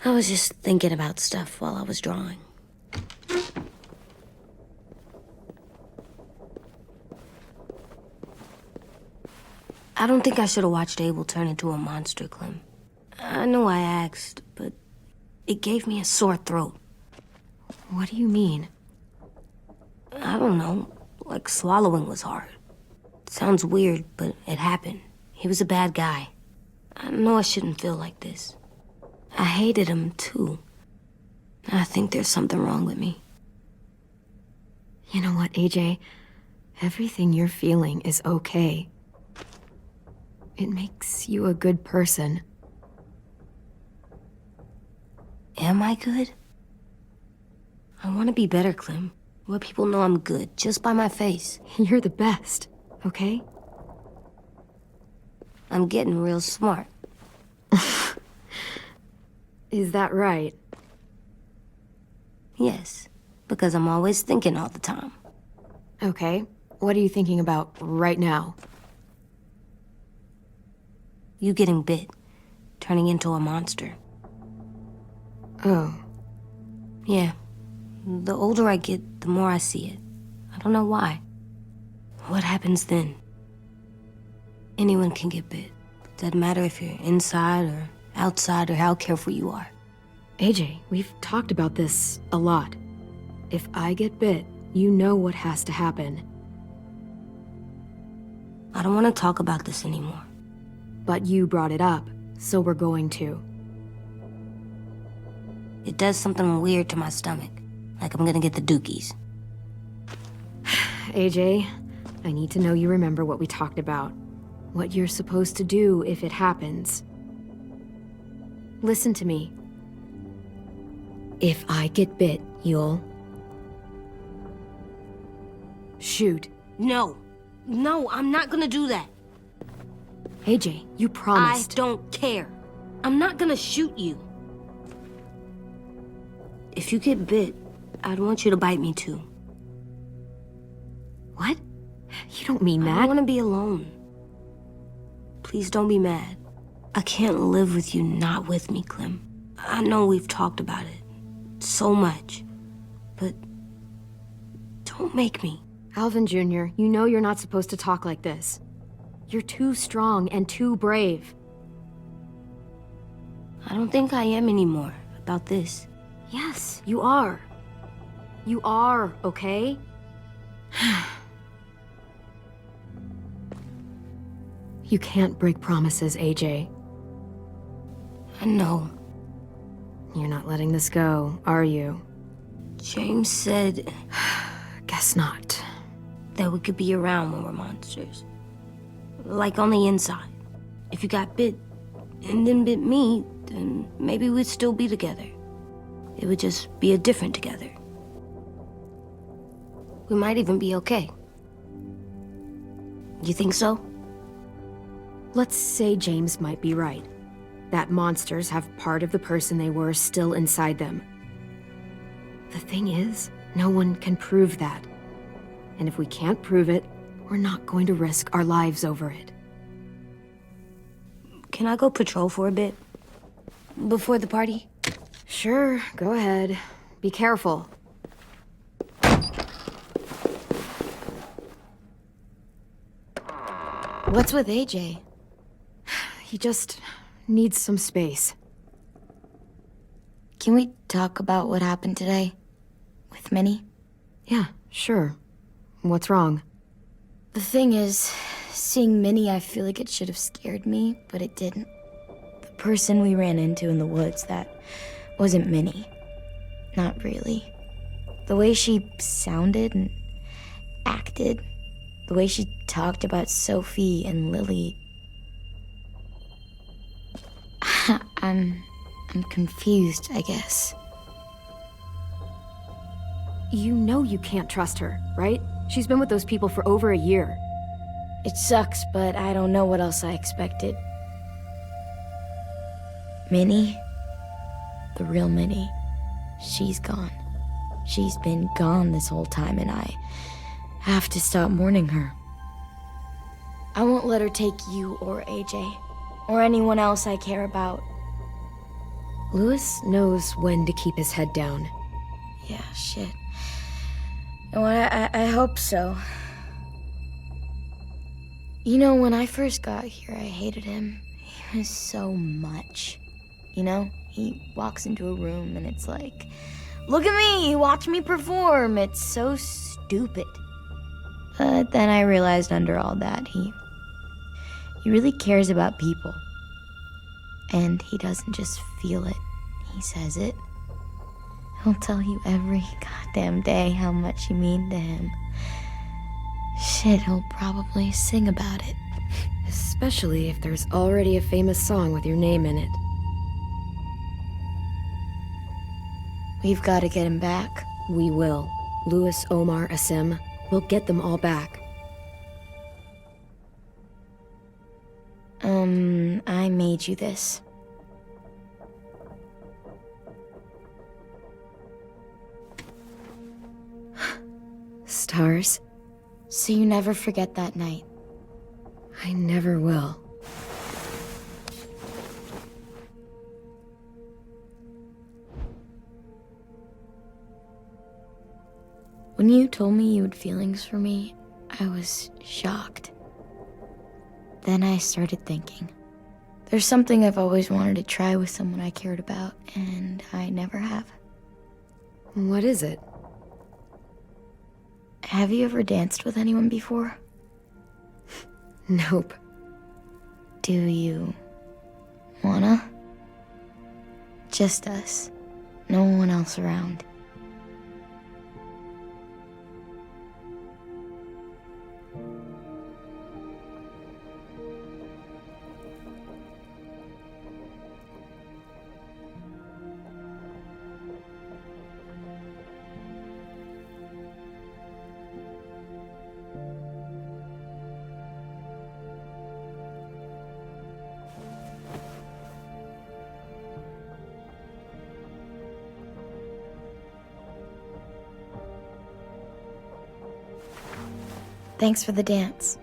[SPEAKER 5] I was just thinking about stuff while I was drawing. I don't think I should have watched Abel turn into a monster, Clem. I know I asked, but it gave me a sore throat.
[SPEAKER 1] What do you mean?
[SPEAKER 5] I don't know. Like swallowing was hard. Sounds weird, but it happened. He was a bad guy. I know I shouldn't feel like this. I hated him, too. I think there's something wrong with me.
[SPEAKER 1] You know what, AJ? Everything you're feeling is okay. It makes you a good person.
[SPEAKER 5] Am I good? I want to be better, Clem. Let people know I'm good, just by my face.
[SPEAKER 1] You're the best, okay?
[SPEAKER 5] I'm getting real smart.
[SPEAKER 1] Is that right?
[SPEAKER 5] Yes, because I'm always thinking all the time.
[SPEAKER 1] Okay, what are you thinking about right now?
[SPEAKER 5] You getting bit, turning into a monster.
[SPEAKER 1] Oh.
[SPEAKER 5] Yeah. The older I get, the more I see it. I don't know why. What happens then? Anyone can get bit. Doesn't matter if you're inside or outside or how careful you are.
[SPEAKER 1] AJ, we've talked about this a lot. If I get bit, you know what has to happen.
[SPEAKER 5] I don't want to talk about this anymore.
[SPEAKER 1] But you brought it up, so we're going to.
[SPEAKER 5] It does something weird to my stomach. Like I'm gonna get the dookies.
[SPEAKER 1] AJ, I need to know you remember what we talked about. What you're supposed to do if it happens. Listen to me. If I get bit, you'll... shoot.
[SPEAKER 5] No. No, I'm not gonna do that.
[SPEAKER 1] AJ, you promised.
[SPEAKER 5] I don't care. I'm not gonna shoot you. If you get bit, I'd want you to bite me too.
[SPEAKER 1] What? You don't mean that.
[SPEAKER 5] I want to be alone. Please don't be mad. I can't live with you not with me, Clem. I know we've talked about it so much, but don't make me.
[SPEAKER 1] Alvin Jr., you know you're not supposed to talk like this. You're too strong and too brave.
[SPEAKER 5] I don't think I am anymore about this.
[SPEAKER 1] Yes, you are. You are, okay? You can't break promises, AJ.
[SPEAKER 5] I know.
[SPEAKER 1] You're not letting this go, are you?
[SPEAKER 5] James said
[SPEAKER 1] Guess not.
[SPEAKER 5] that we could be around when we're monsters. Like on the inside. If you got bit and then bit me, then maybe we'd still be together. It would just be a different together. We might even be okay. You think so?
[SPEAKER 1] Let's say James might be right. That monsters have part of the person they were still inside them. The thing is, no one can prove that. And if we can't prove it, we're not going to risk our lives over it.
[SPEAKER 5] Can I go patrol for a bit? Before the party?
[SPEAKER 1] Sure, go ahead. Be careful.
[SPEAKER 3] What's with AJ?
[SPEAKER 1] He just needs some space.
[SPEAKER 3] Can we talk about what happened today? With Minnie?
[SPEAKER 1] Yeah, sure. What's wrong?
[SPEAKER 3] The thing is, seeing Minnie, I feel like it should have scared me, but it didn't. The person we ran into in the woods, that wasn't Minnie. Not really. The way she sounded and acted, the way she talked about Sophie and Lily. I'm confused, I guess.
[SPEAKER 1] You know you can't trust her, right? She's been with those people for over a year.
[SPEAKER 3] It sucks, but I don't know what else I expected. Minnie? The real Minnie. She's gone. She's been gone this whole time, and I have to stop mourning her. I won't let her take you or AJ, or anyone else I care about.
[SPEAKER 1] Louis knows when to keep his head down.
[SPEAKER 3] Yeah, shit. No, I hope so. You know, when I first got here, I hated him. He was so much. You know, he walks into a room and it's like, look at me, watch me perform. It's so stupid. But then I realized under all that, he really cares about people. And he doesn't just feel it, he says it. He'll tell you every goddamn day how much you mean to him. Shit, he'll probably sing about it.
[SPEAKER 1] Especially if there's already a famous song with your name in it.
[SPEAKER 3] We've got to get him back.
[SPEAKER 1] We will. Louis, Omar, Asim. We'll get them all back.
[SPEAKER 3] I made you this.
[SPEAKER 1] Stars?
[SPEAKER 3] So you never forget that night.
[SPEAKER 1] I never will.
[SPEAKER 3] When you told me you had feelings for me, I was shocked. Then I started thinking. There's something I've always wanted to try with someone I cared about, and I never have.
[SPEAKER 1] What is it?
[SPEAKER 3] Have you ever danced with anyone before?
[SPEAKER 1] Nope.
[SPEAKER 3] Do you wanna? Just us. No one else around. Thanks for the dance.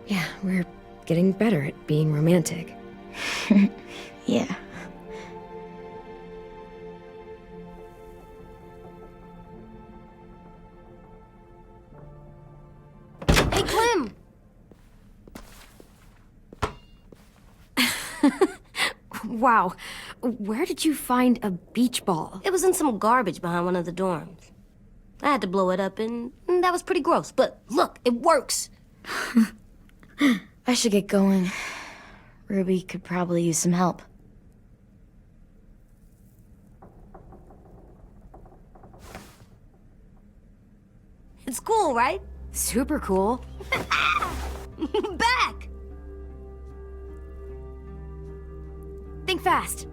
[SPEAKER 1] Yeah, we're getting better at being romantic.
[SPEAKER 3] Yeah.
[SPEAKER 5] Hey, Clem!
[SPEAKER 1] Wow. Where did you find a beach ball?
[SPEAKER 5] It was in some garbage behind one of the dorms. I had to blow it up, and that was pretty gross. But look, it works.
[SPEAKER 3] I should get going. Ruby could probably use some help.
[SPEAKER 5] It's cool, right?
[SPEAKER 1] Super cool.
[SPEAKER 5] Back!
[SPEAKER 1] Think fast.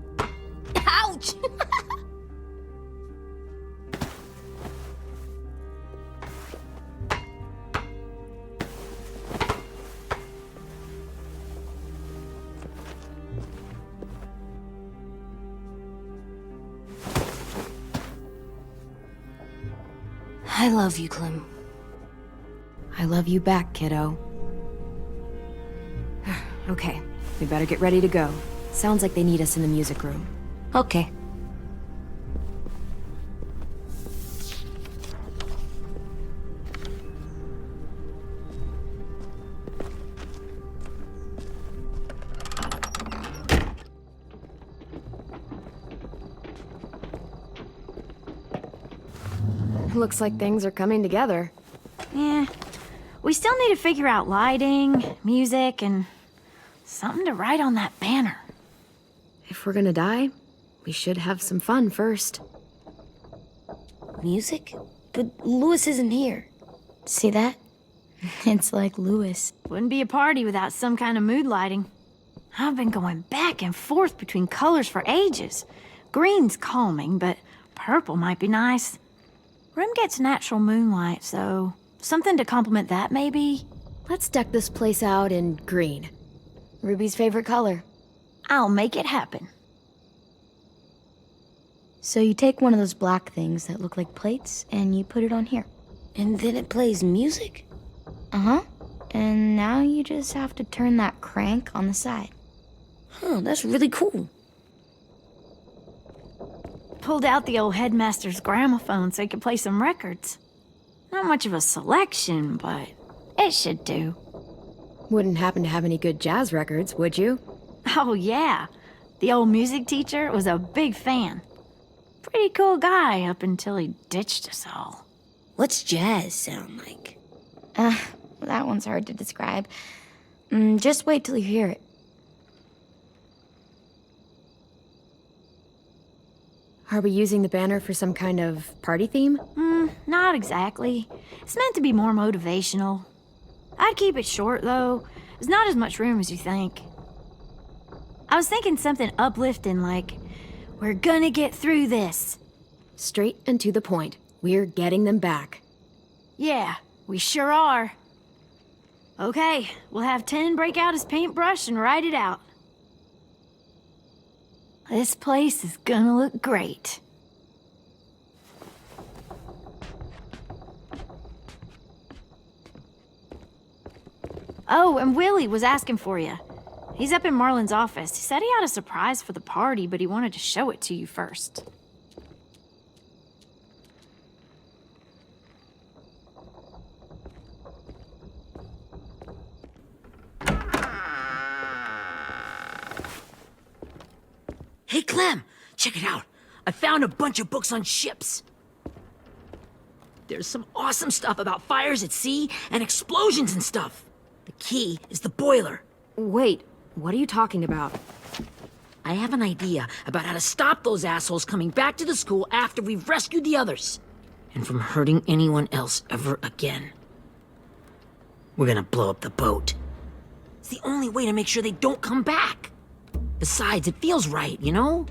[SPEAKER 3] Ouch!
[SPEAKER 5] I love you, Clem.
[SPEAKER 1] I love you back, kiddo. Okay, we better get ready to go. Sounds like they need us in the music room.
[SPEAKER 5] Okay.
[SPEAKER 1] Looks like things are coming together.
[SPEAKER 9] Yeah. We still need to figure out lighting, music, and something to write on that banner.
[SPEAKER 1] If we're gonna die, we should have some fun first.
[SPEAKER 5] Music? But Lewis isn't here.
[SPEAKER 3] See that? It's like Lewis.
[SPEAKER 9] Wouldn't be a party without some kind of mood lighting. I've been going back and forth between colors for ages. Green's calming, but purple might be nice. Room gets natural moonlight, so something to complement that, maybe?
[SPEAKER 1] Let's deck this place out in green.
[SPEAKER 3] Ruby's favorite color.
[SPEAKER 9] I'll make it happen.
[SPEAKER 3] So you take one of those black things that look like plates and you put it on here.
[SPEAKER 5] And then it plays music?
[SPEAKER 3] Uh-huh. And now you just have to turn that crank on the side.
[SPEAKER 5] Huh, that's really cool.
[SPEAKER 9] Pulled out the old headmaster's gramophone so he could play some records. Not much of a selection, but it should do.
[SPEAKER 1] Wouldn't happen to have any good jazz records, would you?
[SPEAKER 9] Oh, yeah. The old music teacher was a big fan. Pretty cool guy up until he ditched us all.
[SPEAKER 5] What's jazz sound like?
[SPEAKER 3] That one's hard to describe. Just wait till you hear it.
[SPEAKER 1] Are we using the banner for some kind of party theme?
[SPEAKER 9] Not exactly. It's meant to be more motivational. I'd keep it short, though. There's not as much room as you think. I was thinking something uplifting like, "We're gonna get through this."
[SPEAKER 1] Straight and to the point. We're getting them back.
[SPEAKER 9] Yeah, we sure are. Okay, we'll have 10 break out his paintbrush and write it out. This place is gonna look great. Oh, and Willie was asking for you. He's up in Marlin's office. He said he had a surprise for the party, but he wanted to show it to you first.
[SPEAKER 2] Hey, Clem, check it out. I found a bunch of books on ships. There's some awesome stuff about fires at sea and explosions and stuff. The key is the boiler.
[SPEAKER 1] Wait, what are you talking about?
[SPEAKER 2] I have an idea about how to stop those assholes coming back to the school after we've rescued the others. And from hurting anyone else ever again. We're gonna blow up the boat. It's the only way to make sure they don't come back. Besides, it feels right, you know?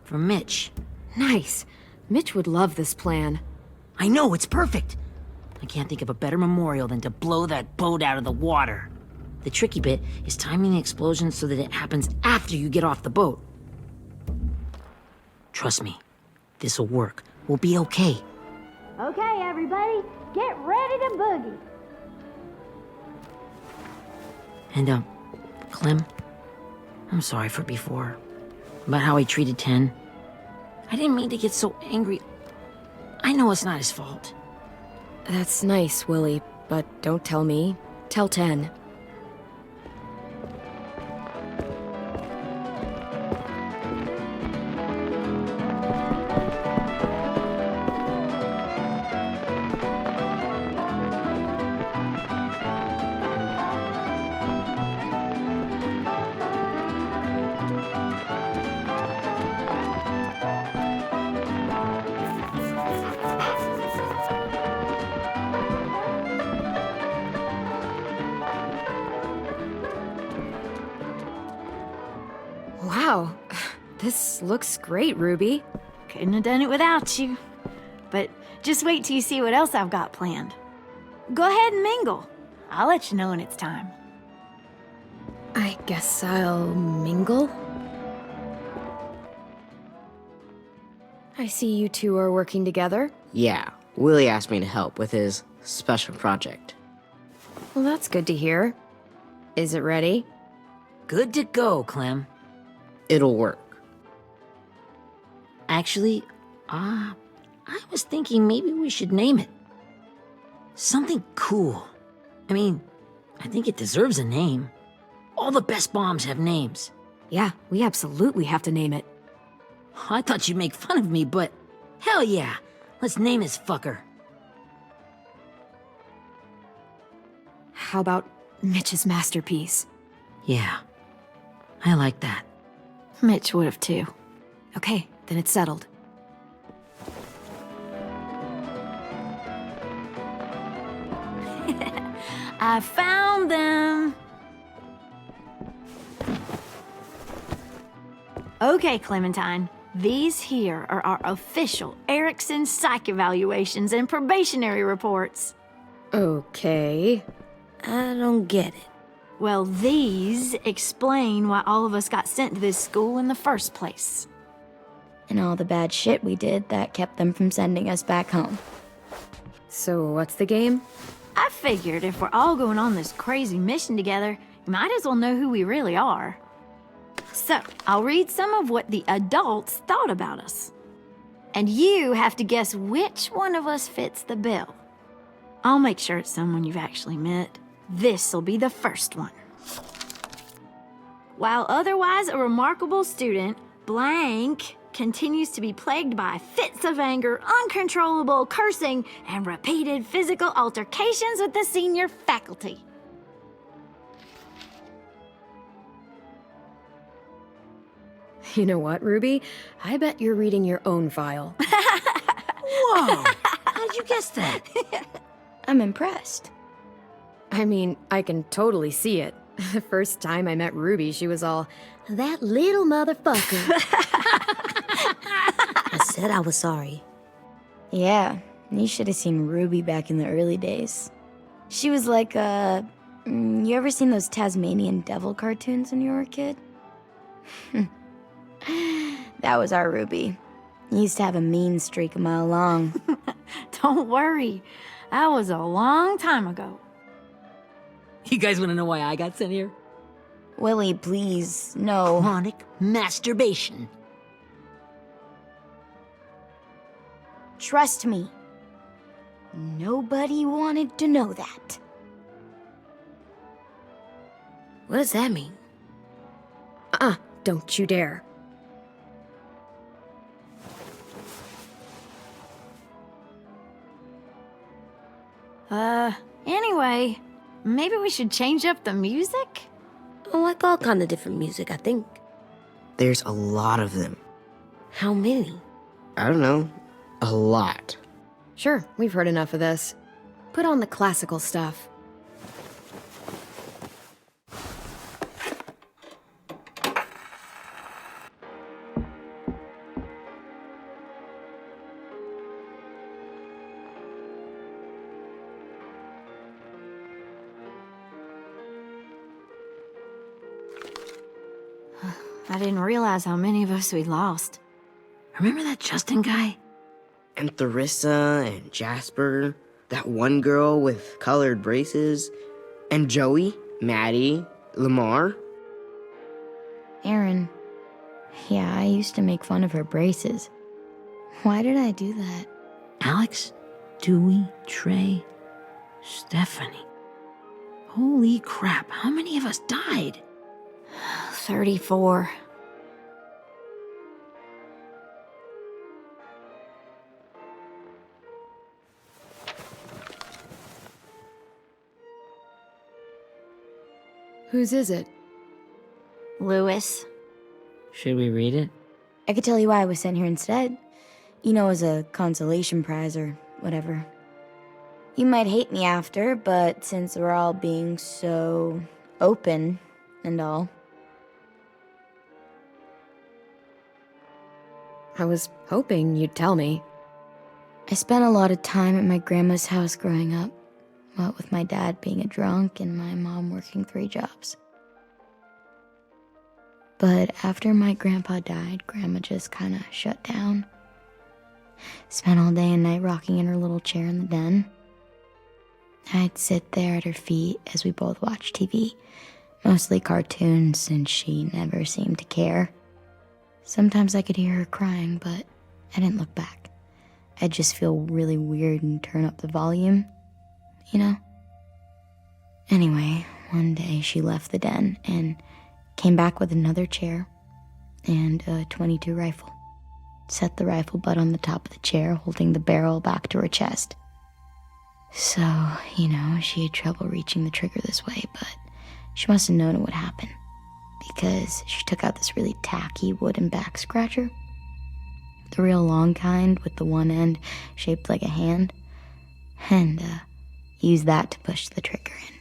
[SPEAKER 2] For Mitch.
[SPEAKER 1] Nice. Mitch would love this plan.
[SPEAKER 2] I know, it's perfect. I can't think of a better memorial than to blow that boat out of the water. The tricky bit is timing the explosion so that it happens after you get off the boat. Trust me, this'll work. We'll be okay.
[SPEAKER 9] Okay, everybody, get ready to boogie.
[SPEAKER 2] And, Clem, I'm sorry for before. About how he treated Ten. I didn't mean to get so angry. I know it's not his fault.
[SPEAKER 1] That's nice, Willie, but don't tell me. Tell 10. Wow, This looks great, Ruby.
[SPEAKER 9] Couldn't have done it without you. But just wait till you see what else I've got planned. Go ahead and mingle. I'll let you know when it's time.
[SPEAKER 1] I guess I'll mingle? I see you two are working together.
[SPEAKER 4] Yeah, Willie asked me to help with his special project.
[SPEAKER 1] Well, that's good to hear. Is it ready?
[SPEAKER 2] Good to go, Clem.
[SPEAKER 4] It'll work.
[SPEAKER 2] Actually, I was thinking maybe we should name it. Something cool. I mean, I think it deserves a name. All the best bombs have names.
[SPEAKER 1] Yeah, we absolutely have to name it.
[SPEAKER 2] I thought you'd make fun of me, but hell yeah. Let's name this fucker.
[SPEAKER 1] How about Mitch's masterpiece?
[SPEAKER 2] Yeah, I like that.
[SPEAKER 9] Mitch would have too.
[SPEAKER 1] Okay, then it's settled.
[SPEAKER 9] I found them! Okay, Clementine. These here are our official Erickson psych evaluations and probationary reports.
[SPEAKER 1] Okay.
[SPEAKER 5] I don't get it.
[SPEAKER 9] Well, these explain why all of us got sent to this school in the first place.
[SPEAKER 3] And all the bad shit we did that kept them from sending us back home.
[SPEAKER 1] So what's the game?
[SPEAKER 9] I figured if we're all going on this crazy mission together, you might as well know who we really are. So, I'll read some of what the adults thought about us. And you have to guess which one of us fits the bill. I'll make sure it's someone you've actually met. This'll be the first one. While otherwise a remarkable student, blank continues to be plagued by fits of anger, uncontrollable cursing, and repeated physical altercations with the senior faculty.
[SPEAKER 1] You know what, Ruby? I bet you're reading your own file.
[SPEAKER 2] Whoa! How'd you guess that?
[SPEAKER 3] I'm impressed.
[SPEAKER 1] I mean, I can totally see it. The first time I met Ruby, she was all, "That little motherfucker."
[SPEAKER 5] I said I was sorry.
[SPEAKER 3] Yeah, you should have seen Ruby back in the early days. She was like, you ever seen those Tasmanian devil cartoons when you were a kid? That was our Ruby. He used to have a mean streak a mile long.
[SPEAKER 9] Don't worry, that was a long time ago.
[SPEAKER 2] You guys want to know why I got sent here?
[SPEAKER 3] Willie, please, no.
[SPEAKER 2] Chronic masturbation.
[SPEAKER 3] Trust me. Nobody wanted to know that.
[SPEAKER 5] What does that mean?
[SPEAKER 1] Don't you dare.
[SPEAKER 9] Anyway, maybe we should change up the music?
[SPEAKER 5] I like all kind of different music, I think.
[SPEAKER 4] There's a lot of them.
[SPEAKER 5] How many?
[SPEAKER 4] I don't know. A lot.
[SPEAKER 1] Sure, we've heard enough of this. Put on the classical stuff.
[SPEAKER 9] I didn't realize how many of us we lost.
[SPEAKER 2] Remember that Justin guy?
[SPEAKER 4] And Theresa and Jasper, that one girl with colored braces, and Joey, Maddie, Lamar.
[SPEAKER 3] Aaron. Yeah, I used to make fun of her braces. Why did I do that?
[SPEAKER 2] Alex, Dewey, Trey, Stephanie. Holy crap, how many of us died?
[SPEAKER 9] 34.
[SPEAKER 1] Whose is it?
[SPEAKER 9] Lewis.
[SPEAKER 2] Should we read it?
[SPEAKER 3] I could tell you why I was sent here instead. You know, as a consolation prize or whatever. You might hate me after, but since we're all being so open and all.
[SPEAKER 1] I was hoping you'd tell me.
[SPEAKER 3] I spent a lot of time at my grandma's house growing up, what with my dad being a drunk and my mom working 3 jobs. But after my grandpa died, Grandma just kind of shut down. Spent all day and night rocking in her little chair in the den. I'd sit there at her feet as we both watched TV, mostly cartoons, since she never seemed to care. Sometimes I could hear her crying, but I didn't look back. I'd just feel really weird and turn up the volume, you know? Anyway, one day she left the den and came back with another chair and a .22 rifle. Set the rifle butt on the top of the chair, holding the barrel back to her chest. So, she had trouble reaching the trigger this way, but she must have known it would happen, because she took out this really tacky wooden back scratcher. The real long kind with the one end shaped like a hand, and used that to push the trigger in.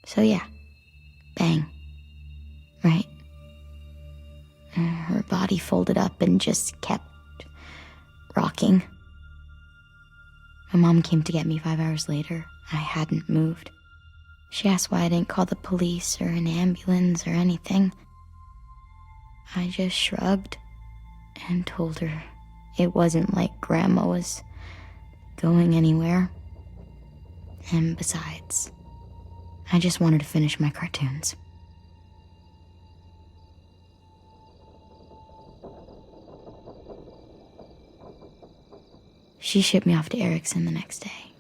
[SPEAKER 3] So yeah, bang, right? Her body folded up and just kept rocking. My mom came to get me 5 hours later. I hadn't moved. She asked why I didn't call the police or an ambulance or anything. I just shrugged and told her it wasn't like Grandma was going anywhere. And besides, I just wanted to finish my cartoons. She shipped me off to Erickson the next day.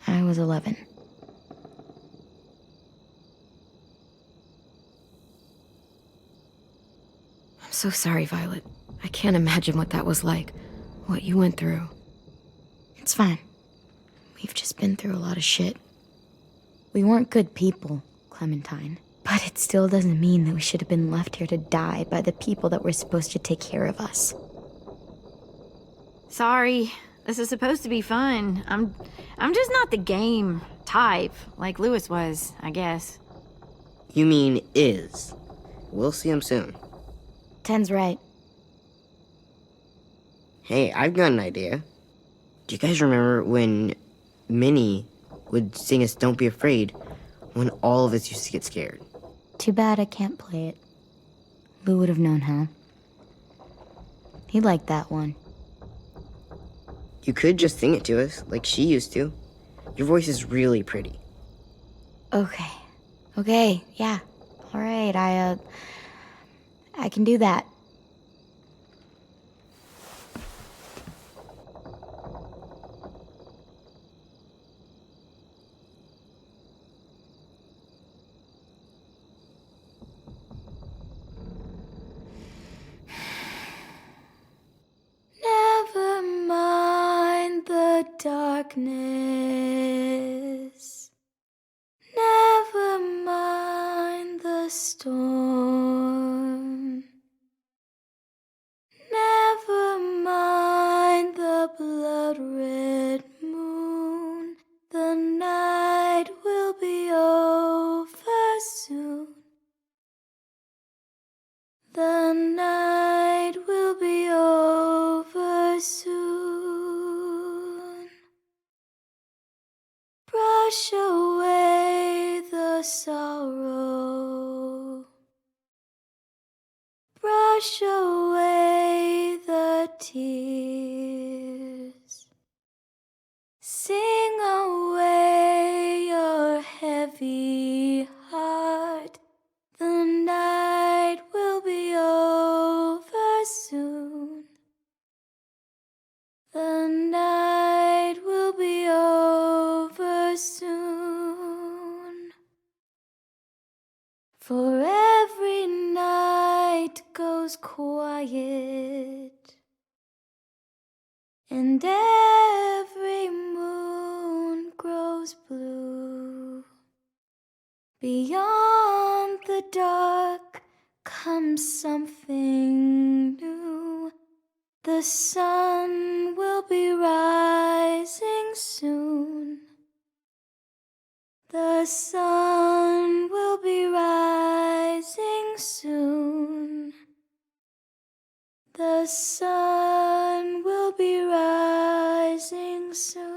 [SPEAKER 3] I was 11.
[SPEAKER 1] I'm so sorry, Violet. I can't imagine what that was like, what you went through.
[SPEAKER 3] It's fine. We've just been through a lot of shit. We weren't good people, Clementine. But it still doesn't mean that we should have been left here to die by the people that were supposed to take care of us.
[SPEAKER 9] Sorry. This is supposed to be fun. I'm just not the game type, like Lewis was, I guess.
[SPEAKER 4] You mean is. We'll see him soon.
[SPEAKER 3] 10's right.
[SPEAKER 4] Hey, I've got an idea. Do you guys remember when Minnie would sing us Don't Be Afraid when all of us used to get scared?
[SPEAKER 3] Too bad I can't play it. Lou would have known how. He liked that one.
[SPEAKER 4] You could just sing it to us, like she used to. Your voice is really pretty.
[SPEAKER 3] Okay, yeah. All right, I can do that. Never mind the darkness. Never mind the storm. Never mind the blood-red moon. The night will be over soon. The night will be over soon. Brush away the sorrow. Brush away the tears. Sing away your heavy heart. The night will be over soon. The night will be over soon. For every night goes quiet, and every moon grows blue. Beyond the dark comes something new. The sun will be rising soon. The sun will be rising soon. The sun will be rising soon.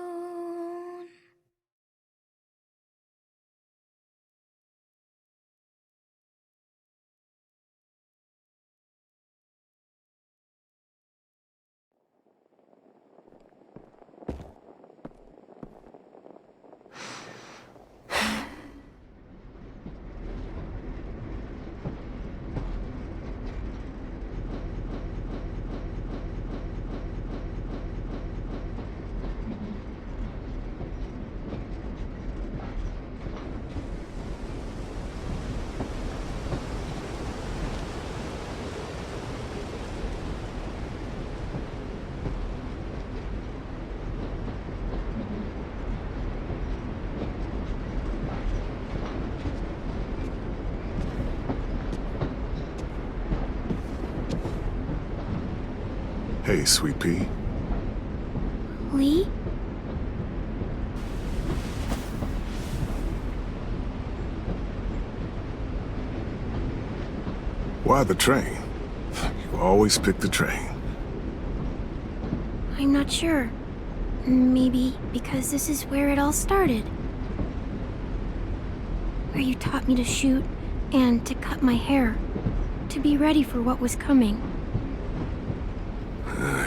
[SPEAKER 11] Hey, Sweet Pea.
[SPEAKER 3] Lee?
[SPEAKER 11] Why the train? You always pick the train.
[SPEAKER 3] I'm not sure. Maybe because this is where it all started. Where you taught me to shoot and to cut my hair. To be ready for what was coming.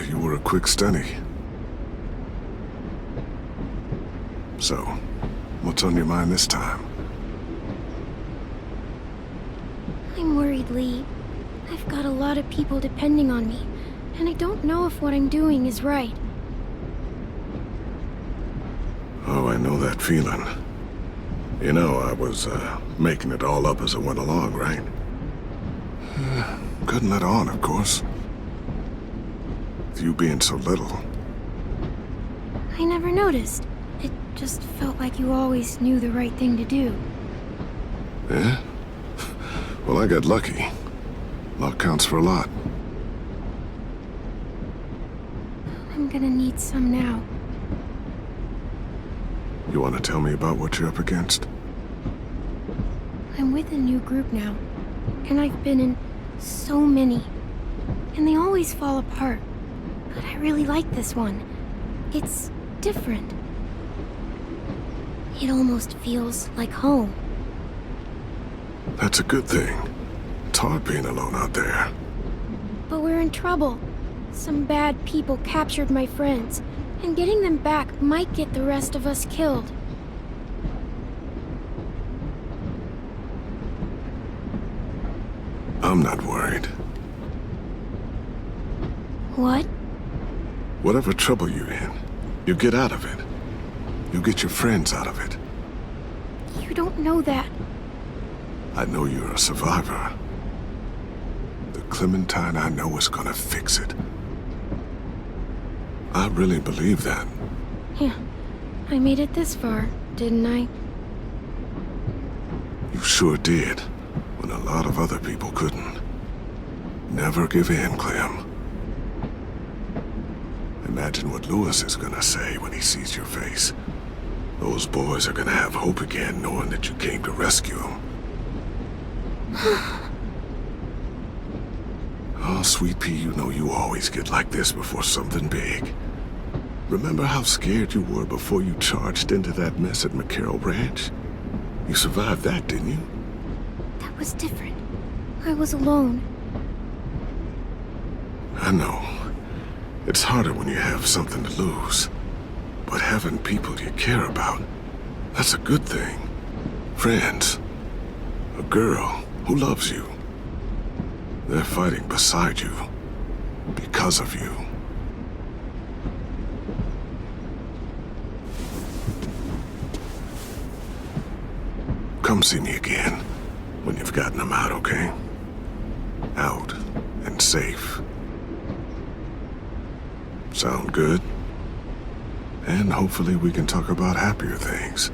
[SPEAKER 11] You were a quick study. So, what's on your mind this time?
[SPEAKER 3] I'm worried, Lee. I've got a lot of people depending on me, and I don't know if what I'm doing is right.
[SPEAKER 11] Oh, I know that feeling. You know, I was, making it all up as I went along, right? Couldn't let on, of course. With you being so little.
[SPEAKER 3] I never noticed. It just felt like you always knew the right thing to do.
[SPEAKER 11] Yeah? Well, I got lucky. Luck counts for a lot.
[SPEAKER 3] I'm gonna need some now.
[SPEAKER 11] You want to tell me about what you're up against?
[SPEAKER 3] I'm with a new group now, and I've been in so many, and they always fall apart. But I really like this one. It's different. It almost feels like home.
[SPEAKER 11] That's a good thing. It's hard being alone out there.
[SPEAKER 3] But we're in trouble. Some bad people captured my friends, and getting them back might get the rest of us killed.
[SPEAKER 11] I'm not worried.
[SPEAKER 3] What?
[SPEAKER 11] Whatever trouble you're in, you get out of it. You get your friends out of it.
[SPEAKER 3] You don't know that.
[SPEAKER 11] I know you're a survivor. The Clementine I know is gonna fix it. I really believe that.
[SPEAKER 3] Yeah, I made it this far, didn't I?
[SPEAKER 11] You sure did, when a lot of other people couldn't. Never give in, Clem. Imagine what Lewis is gonna say when he sees your face. Those boys are gonna have hope again, knowing that you came to rescue them. Oh, Sweet Pea, you know you always get like this before something big. Remember how scared you were before you charged into that mess at McCarroll Ranch? You survived that, didn't you?
[SPEAKER 3] That was different. I was alone.
[SPEAKER 11] I know. It's harder when you have something to lose. But having people you care about, that's a good thing. Friends. A girl who loves you. They're fighting beside you. Because of you. Come see me again when you've gotten them out, okay? Out and safe. Sound good? And hopefully we can talk about happier things.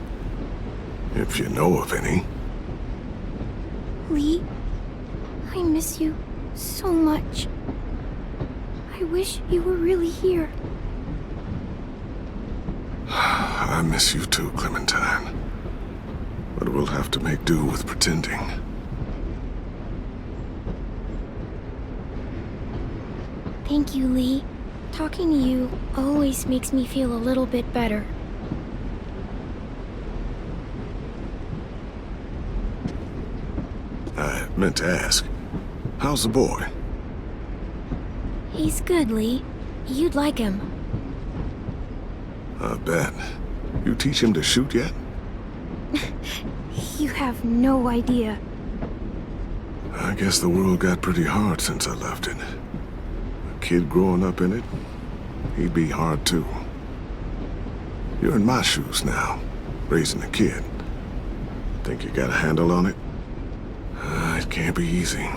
[SPEAKER 11] If you know of any.
[SPEAKER 3] Lee, I miss you so much. I wish you were really here.
[SPEAKER 11] I miss you too, Clementine. But we'll have to make do with pretending.
[SPEAKER 3] Thank you, Lee. Talking to you always makes me feel a little bit better.
[SPEAKER 11] I meant to ask, how's the boy?
[SPEAKER 3] He's good, Lee. You'd like him.
[SPEAKER 11] I bet. You teach him to shoot yet?
[SPEAKER 3] You have no idea.
[SPEAKER 11] I guess the world got pretty hard since I left it. A kid growing up in it, he'd be hard too. You're in my shoes now, raising a kid. Think you got a handle on it? It can't be easy.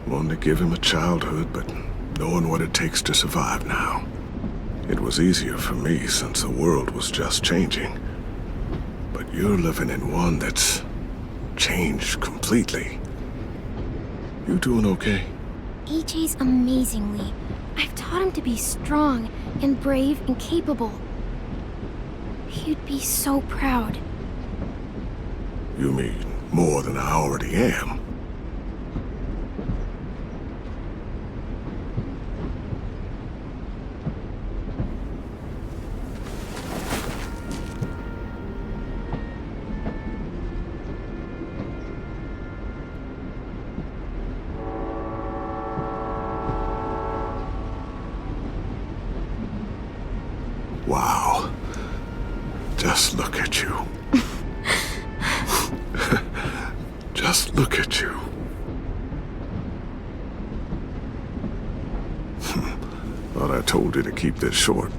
[SPEAKER 11] Wanting to give him a childhood, but knowing what it takes to survive now. It was easier for me since the world was just changing. But you're living in one that's changed completely. You doing okay?
[SPEAKER 3] AJ's amazing, Lee. I've taught him to be strong and brave and capable. He'd be so proud.
[SPEAKER 11] You mean more than I already am? Wow. Just look at you. Just look at you. Thought I told you to keep this short.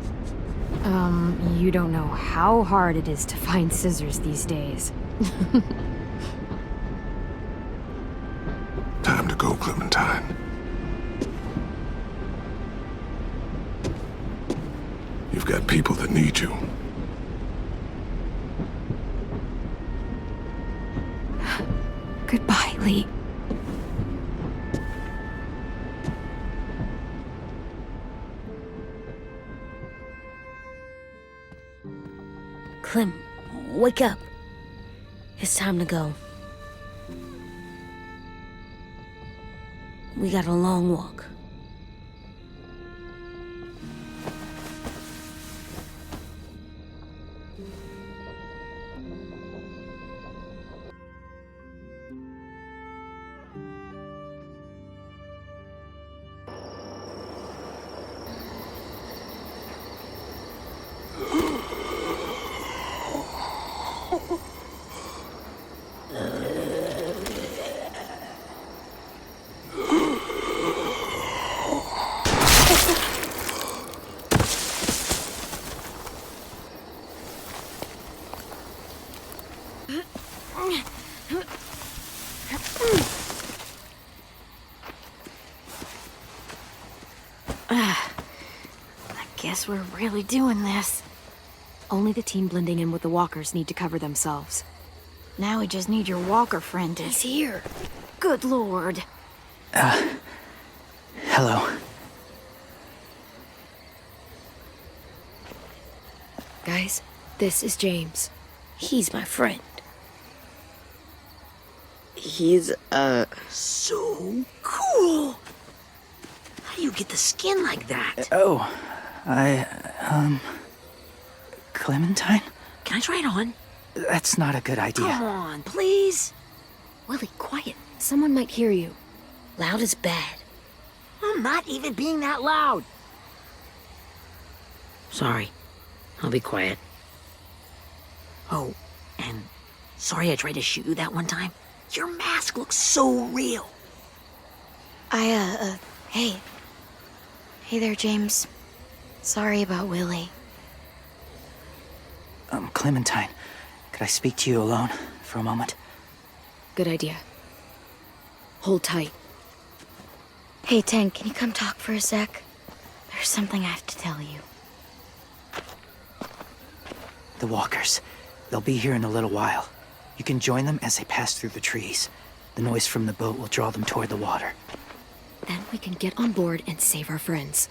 [SPEAKER 1] You don't know how hard it is to find scissors these days.
[SPEAKER 11] Time to go, Clementine. You've got people that need you.
[SPEAKER 1] Goodbye, Lee.
[SPEAKER 5] Clem, wake up. It's time to go. We got a long walk.
[SPEAKER 9] Guess we're really doing this.
[SPEAKER 1] Only the team blending in with the walkers need to cover themselves.
[SPEAKER 9] Now we just need your walker friend to...
[SPEAKER 1] He's here.
[SPEAKER 9] Good lord.
[SPEAKER 10] Hello.
[SPEAKER 1] Guys, this is James.
[SPEAKER 5] He's my friend.
[SPEAKER 4] He's,
[SPEAKER 2] So cool! How do you get the skin like that?
[SPEAKER 10] Clementine?
[SPEAKER 2] Can I try it on?
[SPEAKER 10] That's not a good idea.
[SPEAKER 2] Come on, please. Willie, quiet.
[SPEAKER 1] Someone might hear you.
[SPEAKER 5] Loud is bad.
[SPEAKER 2] I'm not even being that loud.
[SPEAKER 5] Sorry. I'll be quiet.
[SPEAKER 2] Oh, and sorry I tried to shoot you that one time. Your mask looks so real.
[SPEAKER 3] Hey. Hey there, James. Sorry about Willie.
[SPEAKER 10] Clementine, could I speak to you alone for a moment?
[SPEAKER 1] Good idea. Hold tight.
[SPEAKER 3] Hey, Tank, can you come talk for a sec? There's something I have to tell you.
[SPEAKER 10] The walkers. They'll be here in a little while. You can join them as they pass through the trees. The noise from the boat will draw them toward the water.
[SPEAKER 1] Then we can get on board and save our friends.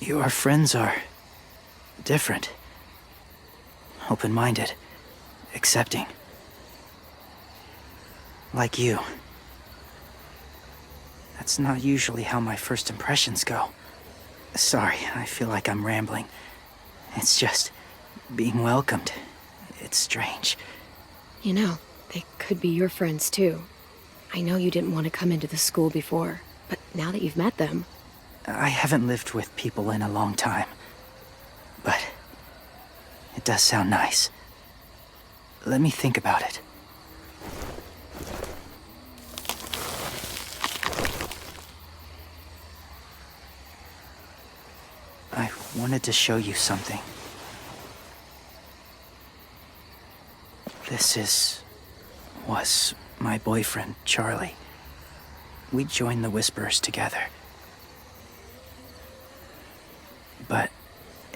[SPEAKER 10] Your friends are different. Open-minded. Accepting. Like you. That's not usually how my first impressions go. Sorry, I feel like I'm rambling. It's just being welcomed. It's strange.
[SPEAKER 1] You know, they could be your friends too. I know you didn't want to come into the school before, but now that you've met them...
[SPEAKER 10] I haven't lived with people in a long time. But it does sound nice. Let me think about it. I wanted to show you something. Was my boyfriend, Charlie. We joined the Whisperers together. But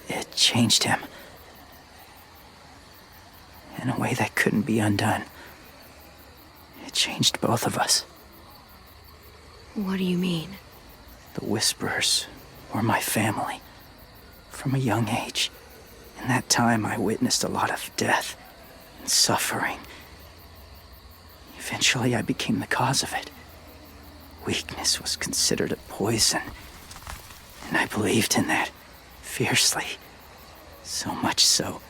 [SPEAKER 10] it changed him. In a way that couldn't be undone. It changed both of us.
[SPEAKER 1] What do you mean?
[SPEAKER 10] The Whisperers were my family. From a young age. In that time, I witnessed a lot of death and suffering. Eventually, I became the cause of it. Weakness was considered a poison. And I believed in that, fiercely. So much so,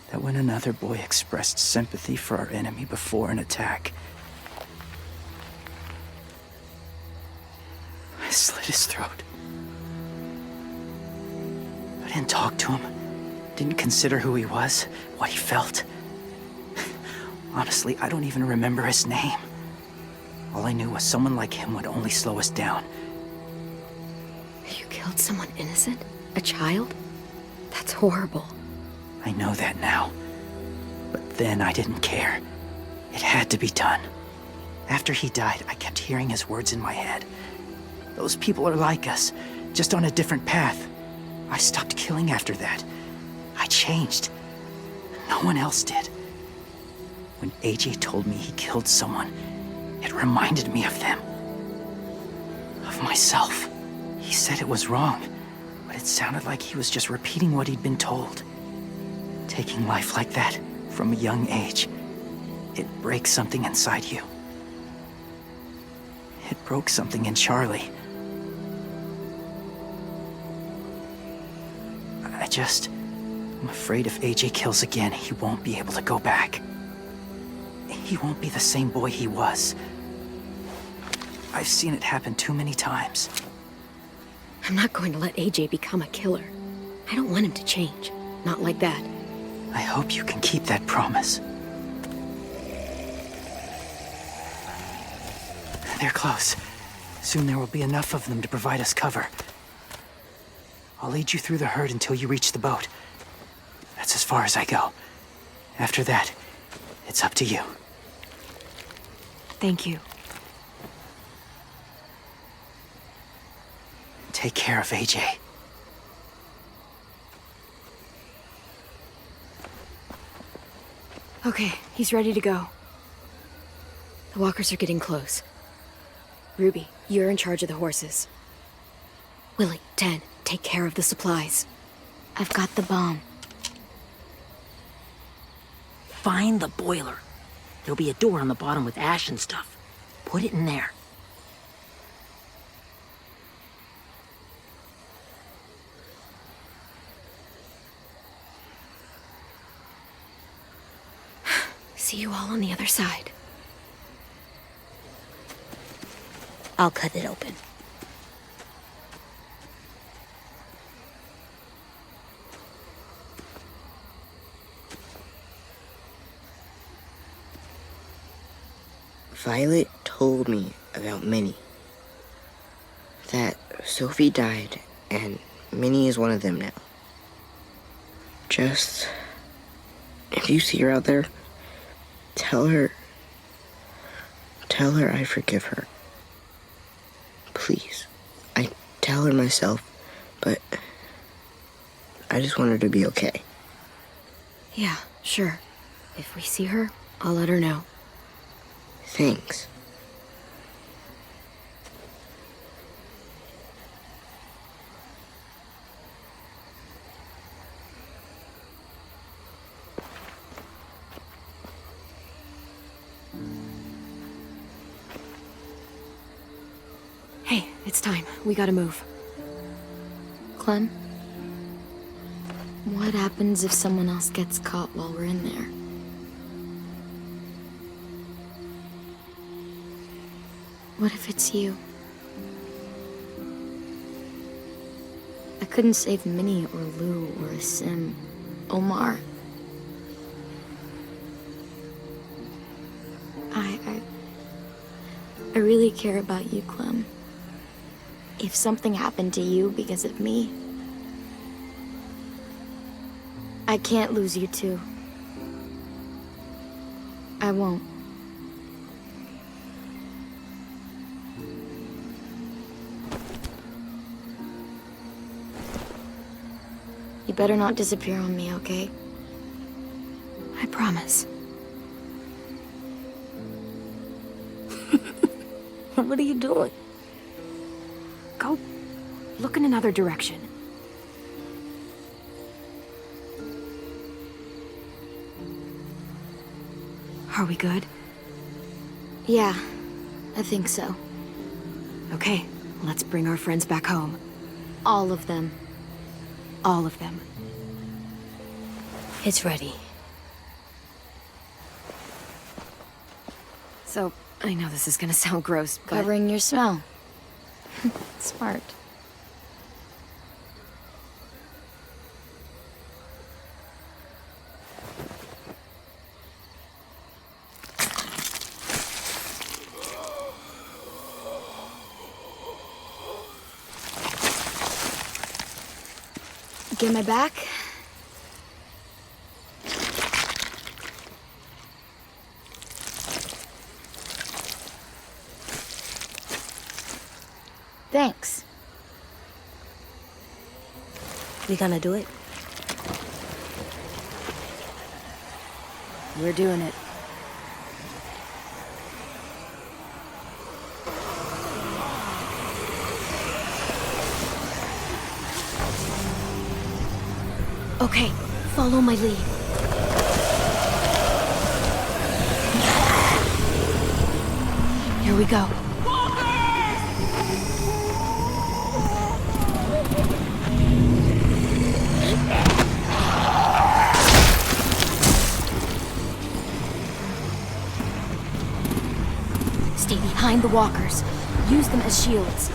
[SPEAKER 10] that when another boy expressed sympathy for our enemy before an attack, I slit his throat. I didn't talk to him. Didn't consider who he was, what he felt. Honestly, I don't even remember his name. All I knew was someone like him would only slow us down.
[SPEAKER 1] You killed someone innocent? A child? That's horrible.
[SPEAKER 10] I know that now. But then I didn't care. It had to be done. After he died, I kept hearing his words in my head. Those people are like us, just on a different path. I stopped killing after that. I changed. No one else did. When AJ told me he killed someone, it reminded me of them. Of myself. He said it was wrong, but it sounded like he was just repeating what he'd been told. Taking life like that, from a young age, it breaks something inside you. It broke something in Charlie. I'm afraid if AJ kills again, he won't be able to go back. He won't be the same boy he was. I've seen it happen too many times.
[SPEAKER 1] I'm not going to let AJ become a killer. I don't want him to change. Not like that.
[SPEAKER 10] I hope you can keep that promise. They're close. Soon there will be enough of them to provide us cover. I'll lead you through the herd until you reach the boat. That's as far as I go. After that, it's up to you.
[SPEAKER 9] Thank you.
[SPEAKER 10] Take care of AJ.
[SPEAKER 1] Okay, he's ready to go. The walkers are getting close. Ruby, you're in charge of the horses. Willie, 10, take care of the supplies.
[SPEAKER 3] I've got the bomb.
[SPEAKER 2] Find the boiler. There'll be a door on the bottom with ash and stuff. Put it in there.
[SPEAKER 1] See you all on the other side.
[SPEAKER 5] I'll cut it open.
[SPEAKER 4] Violet told me about Minnie. That Sophie died, and Minnie is one of them now. Just... if you see her out there, tell her I forgive her. Please. I tell her myself, but I just want her to be okay.
[SPEAKER 1] Yeah, sure. If we see her, I'll let her know.
[SPEAKER 4] Thanks.
[SPEAKER 1] It's time. We gotta move.
[SPEAKER 3] Clem? What happens if someone else gets caught while we're in there? What if it's you? I couldn't save Minnie or Lou or Asim. Omar. I really care about you, Clem. If something happened to you because of me, I can't lose you too. I won't. You better not disappear on me, okay?
[SPEAKER 1] I promise.
[SPEAKER 5] What are you doing?
[SPEAKER 1] Go look in another direction. Are we good?
[SPEAKER 3] Yeah, I think so.
[SPEAKER 1] Okay, let's bring our friends back home.
[SPEAKER 3] All of them.
[SPEAKER 1] All of them.
[SPEAKER 5] It's ready.
[SPEAKER 1] So, I know this is gonna sound gross, but...
[SPEAKER 3] Covering your smell. Smart. Get my back? Thanks.
[SPEAKER 5] We gonna do it?
[SPEAKER 1] We're doing it.
[SPEAKER 5] Okay, follow my lead.
[SPEAKER 1] Here we go.
[SPEAKER 3] Stay behind the walkers. Use them as shields.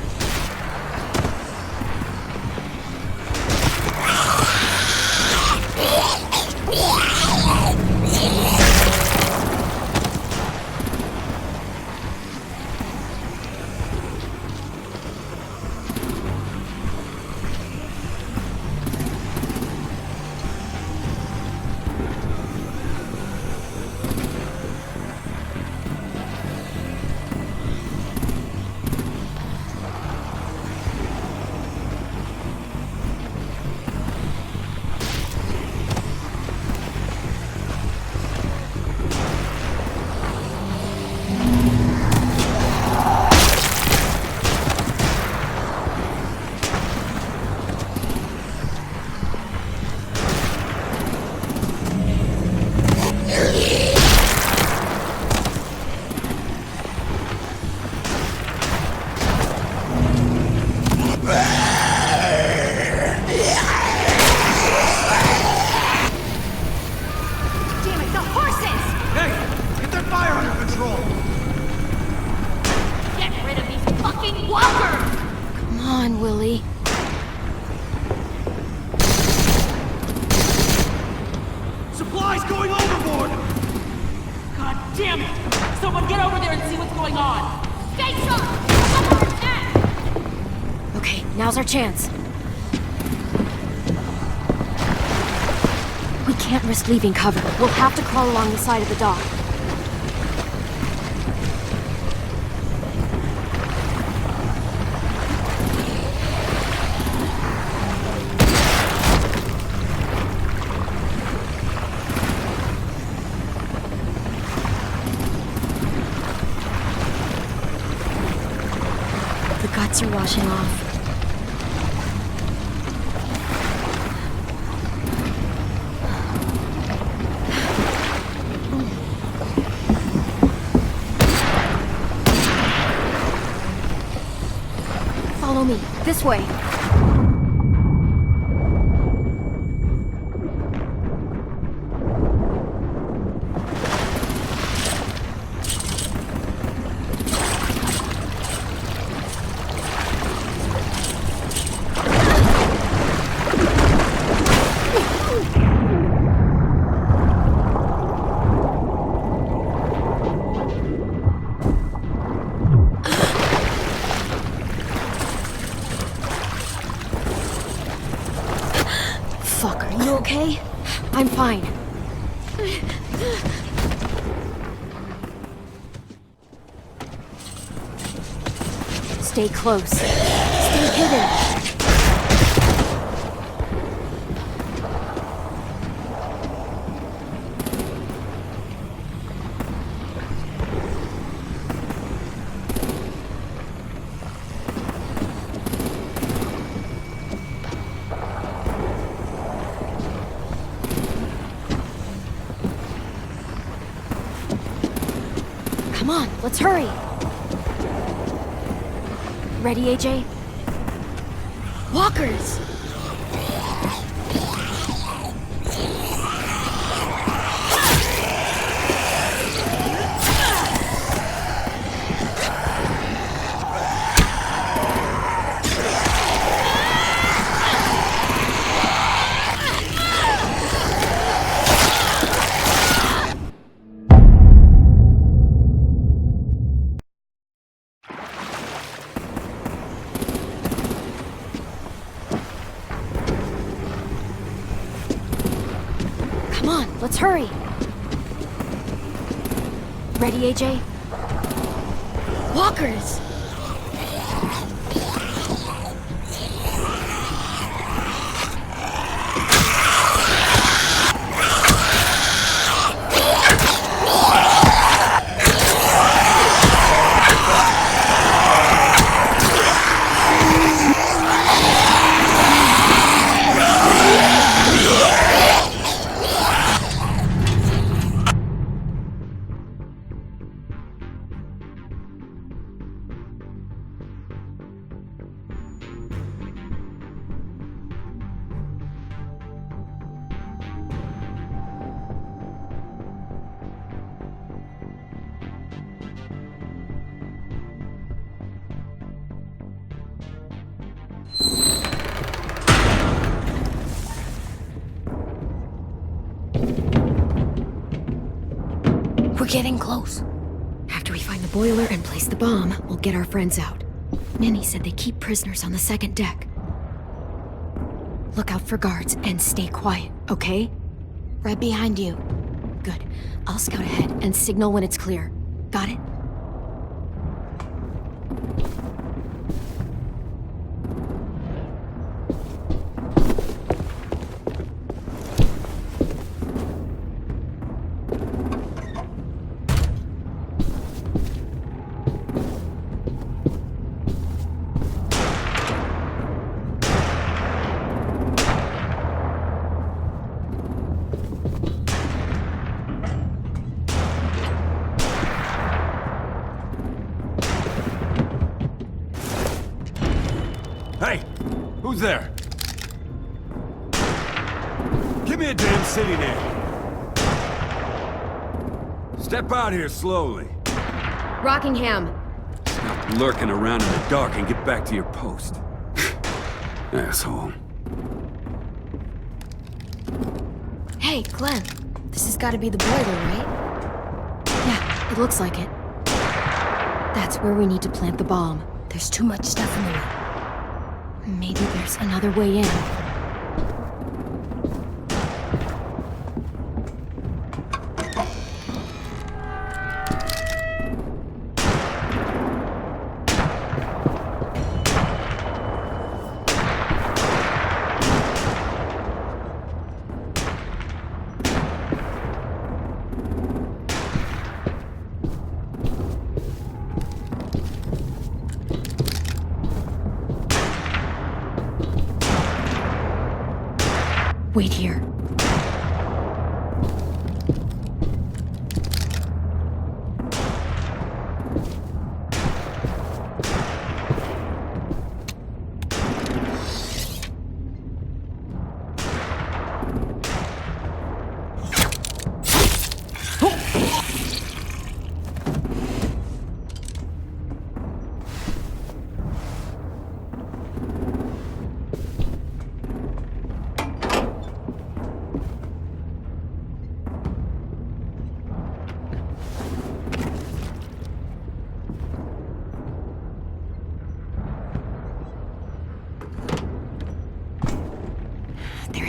[SPEAKER 1] Now's our chance. We can't risk leaving cover. We'll have to crawl along the side of the dock.
[SPEAKER 3] The guts are washing off. Follow me. This way. Fuck, are you okay? I'm fine. Stay close. Stay hidden. Come on, let's hurry. Ready, AJ? Walkers! Come on, let's hurry. Ready, AJ? Walkers! We're getting close.
[SPEAKER 1] After we find the boiler and place the bomb, we'll get our friends out. Ninny said they keep prisoners on the second deck. Look out for guards and stay quiet, okay?
[SPEAKER 3] Right behind you.
[SPEAKER 1] Good. I'll scout ahead and signal when it's clear. Got it?
[SPEAKER 7] Hey! Who's there? Give me a damn city name. Step out here slowly.
[SPEAKER 1] Rockingham.
[SPEAKER 7] Stop lurking around in the dark and get back to your post. Asshole.
[SPEAKER 3] Hey, Glenn. This has got to be the boiler, right?
[SPEAKER 1] Yeah, it looks like it. That's where we need to plant the bomb.
[SPEAKER 3] There's too much stuff in the way.
[SPEAKER 1] Maybe there's another way in. Wait here.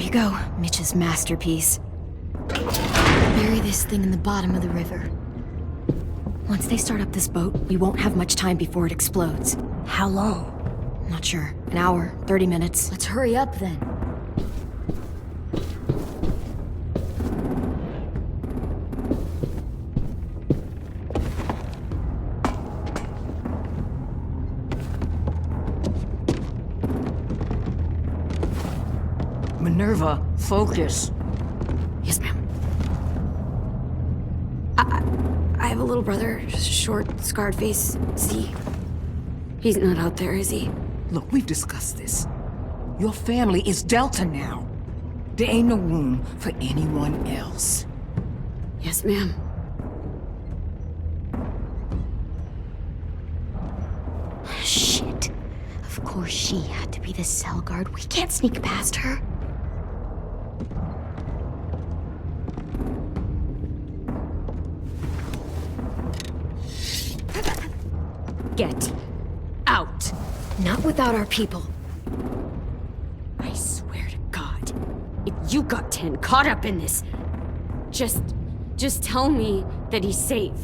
[SPEAKER 1] you go, Mitch's masterpiece. Bury this thing in the bottom of the river. Once they start up this boat, we won't have much time before it explodes.
[SPEAKER 5] How long?
[SPEAKER 1] Not sure. An hour, 30 minutes.
[SPEAKER 3] Let's hurry up then.
[SPEAKER 2] Minerva, focus.
[SPEAKER 1] Yes, ma'am. I have a little brother, short, scarred face. He's not out there, is he?
[SPEAKER 2] Look, we've discussed this. Your family is Delta now. There ain't no room for anyone else.
[SPEAKER 1] Yes, ma'am.
[SPEAKER 3] Shit. Of course she had to be the cell guard. We can't sneak past her.
[SPEAKER 8] Get out.
[SPEAKER 1] Not without our people.
[SPEAKER 8] I swear to God, if you got 10 caught up in this, just tell me that he's safe.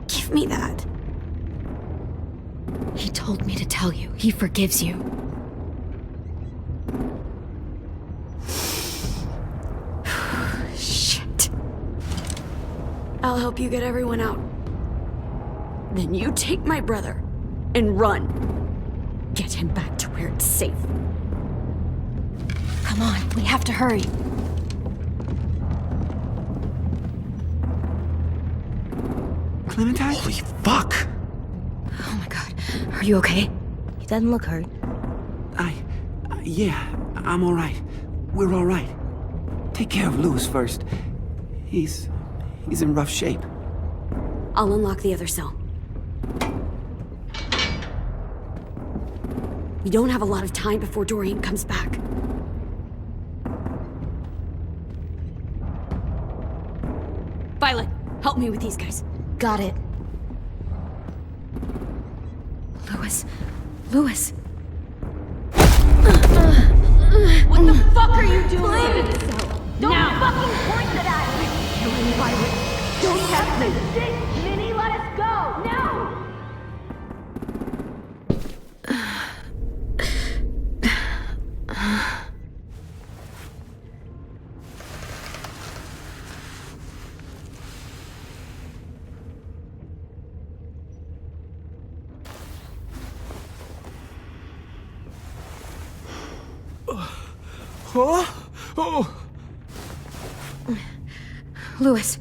[SPEAKER 1] Give me that. He told me to tell you. He forgives you. Shit. I'll help you get everyone out.
[SPEAKER 8] Then you take my brother and run. Get him back to where it's safe.
[SPEAKER 1] Come on, we have to hurry.
[SPEAKER 10] Clementine?
[SPEAKER 4] Holy fuck!
[SPEAKER 1] Oh my god. Are you okay?
[SPEAKER 5] He doesn't look hurt.
[SPEAKER 7] Yeah, I'm all right. We're all right. Take care of Louis first. He's in rough shape.
[SPEAKER 8] I'll unlock the other cell. We don't have a lot of time before Dorian comes back. Violet, help me with these guys.
[SPEAKER 1] Got it. Louis. Louis.
[SPEAKER 9] What the fuck are you doing? Don't fucking point it at me! Killing Violet. Don't test me! Minnie, let us go! Now!
[SPEAKER 7] Oh!
[SPEAKER 1] Louis.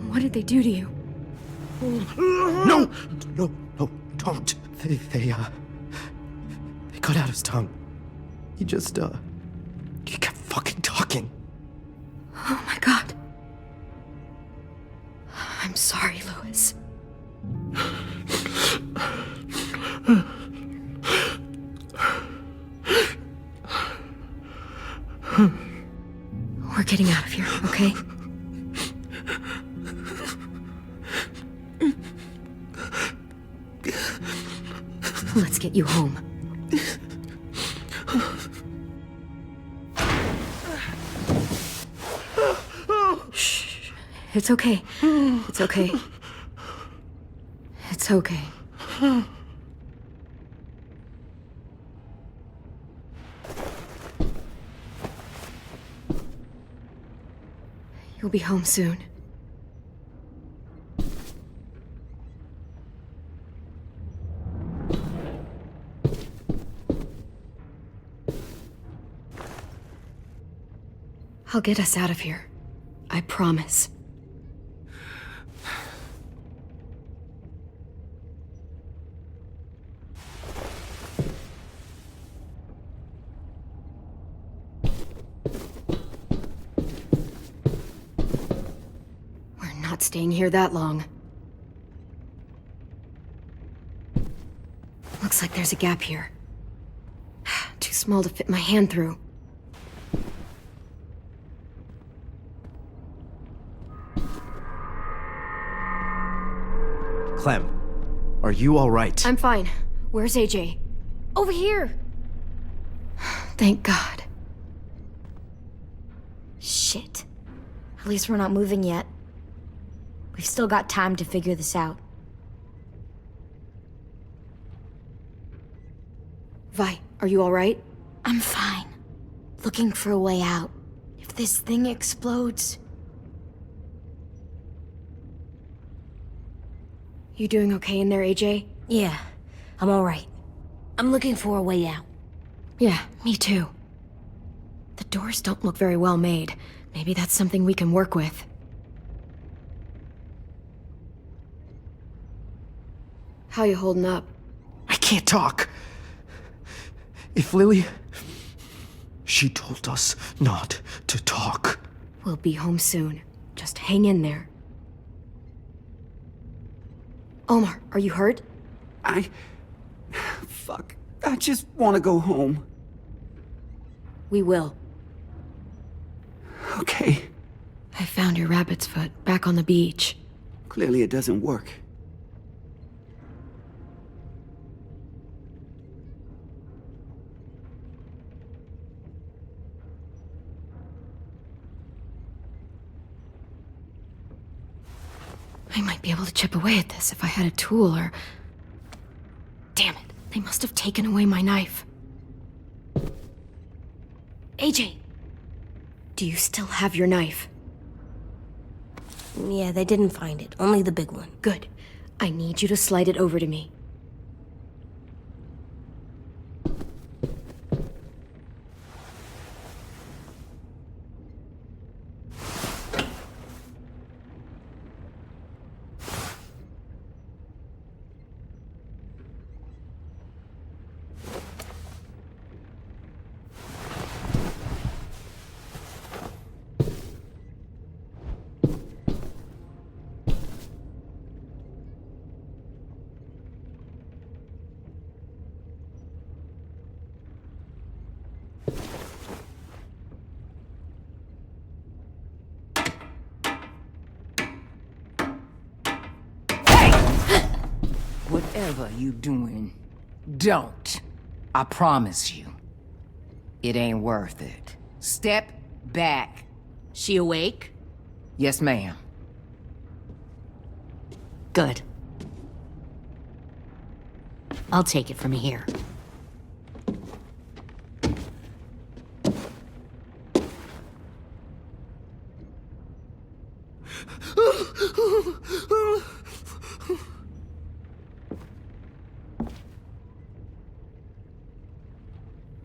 [SPEAKER 1] What did they do to you?
[SPEAKER 10] No, don't. They cut out his tongue. He kept fucking talking.
[SPEAKER 1] Oh my god. I'm sorry, Louis. We're getting out of here, okay? Let's get you home. Shh. It's okay. It's okay. It's okay. You'll be home soon. I'll get us out of here. I promise. We're not staying here that long. Looks like there's a gap here. Too small to fit my hand through.
[SPEAKER 10] Clem, are you all right?
[SPEAKER 1] I'm fine. Where's AJ? Over here! Thank God.
[SPEAKER 3] Shit. At least we're not moving yet. We've still got time to figure this out.
[SPEAKER 1] Vi, are you all right?
[SPEAKER 3] I'm fine. Looking for a way out. If this thing explodes...
[SPEAKER 1] You doing okay in there, AJ?
[SPEAKER 5] Yeah, I'm alright. I'm looking for a way out.
[SPEAKER 1] Yeah, me too. The doors don't look very well made. Maybe that's something we can work with. How you holding up?
[SPEAKER 10] I can't talk. If Lily... She told us not to talk.
[SPEAKER 1] We'll be home soon. Just hang in there. Omar, are you hurt?
[SPEAKER 7] Fuck. I just want to go home.
[SPEAKER 1] We will.
[SPEAKER 7] Okay.
[SPEAKER 1] I found your rabbit's foot back on the beach.
[SPEAKER 7] Clearly it doesn't work.
[SPEAKER 1] I might be able to chip away at this if I had a tool or... Damn it, they must have taken away my knife. AJ! Do you still have your knife?
[SPEAKER 5] Yeah, they didn't find it. Only the big one.
[SPEAKER 1] Good. I need you to slide it over to me.
[SPEAKER 2] Whatever you doing, don't. I promise you. It ain't worth it. Step back.
[SPEAKER 8] She awake?
[SPEAKER 2] Yes, ma'am.
[SPEAKER 8] Good. I'll take it from here.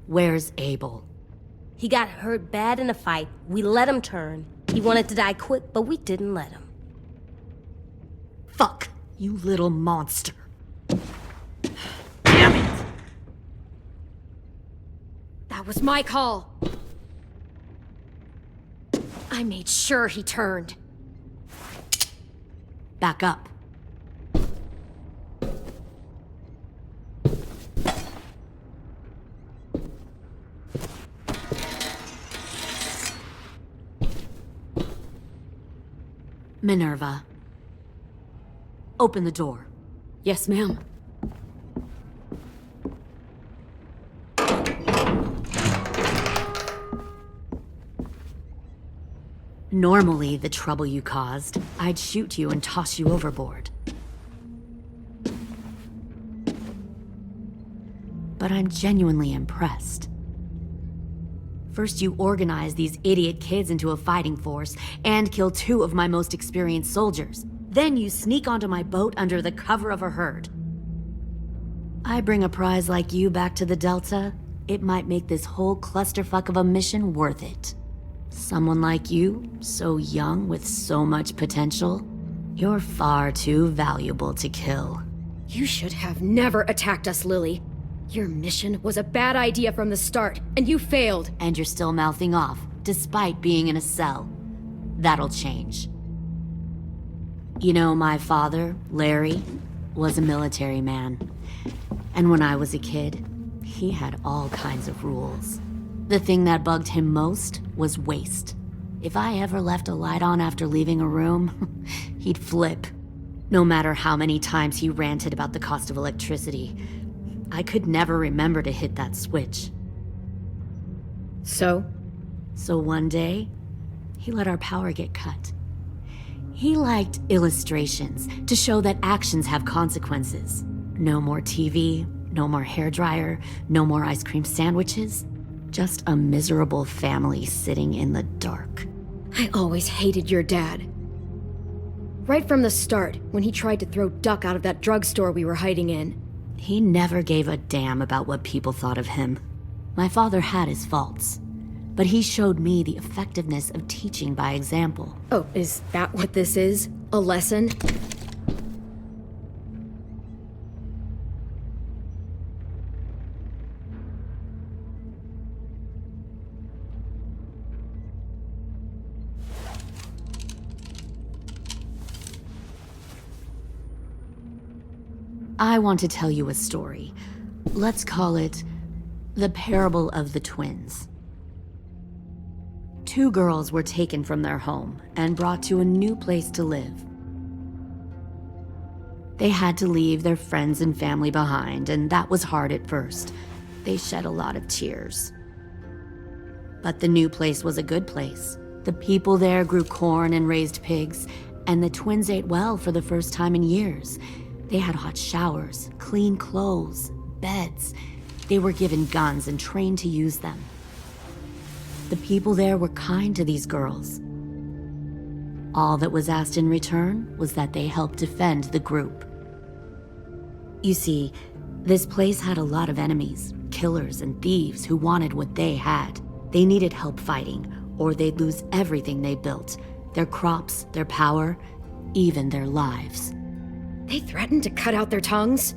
[SPEAKER 8] Where's Abel?
[SPEAKER 5] He got hurt bad in a fight. We let him turn. He wanted to die quick, but we didn't let him.
[SPEAKER 8] Fuck, you little monster.
[SPEAKER 1] Damn it! That was my call. I made sure he turned.
[SPEAKER 8] Back up. Minerva. Open the door.
[SPEAKER 1] Yes, ma'am.
[SPEAKER 8] Normally, the trouble you caused, I'd shoot you and toss you overboard. But I'm genuinely impressed. First, you organize these idiot kids into a fighting force and kill 2 of my most experienced soldiers. Then you sneak onto my boat under the cover of a herd. I bring a prize like you back to the Delta, it might make this whole clusterfuck of a mission worth it. Someone like you, so young with so much potential, you're far too valuable to kill.
[SPEAKER 1] You should have never attacked us, Lily. Your mission was a bad idea from the start, and you failed.
[SPEAKER 8] And you're still mouthing off, despite being in a cell. That'll change. You know, my father, Larry, was a military man. And when I was a kid, he had all kinds of rules. The thing that bugged him most was waste. If I ever left a light on after leaving a room, he'd flip. No matter how many times he ranted about the cost of electricity, I could never remember to hit that switch.
[SPEAKER 1] So?
[SPEAKER 8] So one day, he let our power get cut. He liked illustrations to show that actions have consequences. No more TV, no more hairdryer, no more ice cream sandwiches. Just a miserable family sitting in the dark.
[SPEAKER 1] I always hated your dad. Right from the start, when he tried to throw Duck out of that drugstore we were hiding in.
[SPEAKER 8] He never gave a damn about what people thought of him. My father had his faults, but he showed me the effectiveness of teaching by example.
[SPEAKER 1] Oh, is that what this is? A lesson?
[SPEAKER 8] I want to tell you a story. Let's call it the Parable of the Twins. Two girls were taken from their home and brought to a new place to live. They had to leave their friends and family behind, and that was hard at first. They shed a lot of tears. But the new place was a good place. The people there grew corn and raised pigs, and the twins ate well for the first time in years. They had hot showers, clean clothes, beds. They were given guns and trained to use them. The people there were kind to these girls. All that was asked in return was that they help defend the group. You see, this place had a lot of enemies, killers and thieves who wanted what they had. They needed help fighting, or they'd lose everything they built, their crops, their power, even their lives.
[SPEAKER 1] They threatened to cut out their tongues?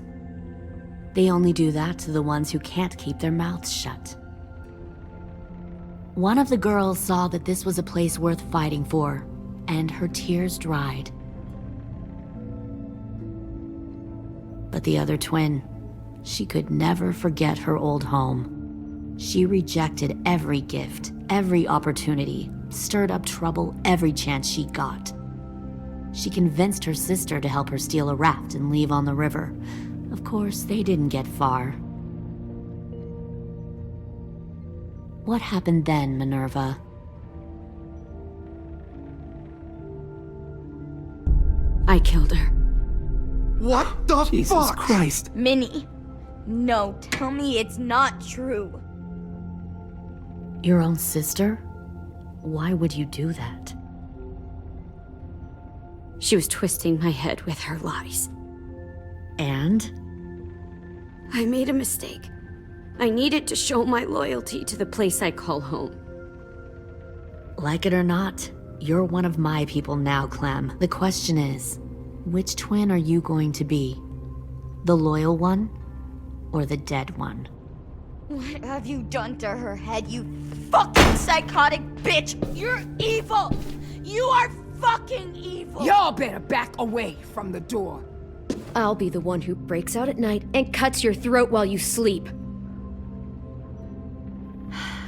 [SPEAKER 8] They only do that to the ones who can't keep their mouths shut. One of the girls saw that this was a place worth fighting for, and her tears dried. But the other twin, she could never forget her old home. She rejected every gift, every opportunity, stirred up trouble every chance she got. She convinced her sister to help her steal a raft and leave on the river. Of course, they didn't get far. What happened then, Minerva?
[SPEAKER 1] I killed her.
[SPEAKER 7] What the
[SPEAKER 10] Jesus
[SPEAKER 7] fuck?
[SPEAKER 10] Christ.
[SPEAKER 3] Minnie, no, tell me it's not true.
[SPEAKER 8] Your own sister? Why would you do that?
[SPEAKER 1] She was twisting my head with her lies.
[SPEAKER 8] And?
[SPEAKER 1] I made a mistake. I needed to show my loyalty to the place I call home.
[SPEAKER 8] Like it or not, you're one of my people now, Clem. The question is, which twin are you going to be? The loyal one, or the dead one?
[SPEAKER 3] What have you done to her head, you fucking psychotic bitch? You're evil! You are fucking evil!
[SPEAKER 2] Y'all better back away from the door.
[SPEAKER 1] I'll be the one who breaks out at night and cuts your throat while you sleep.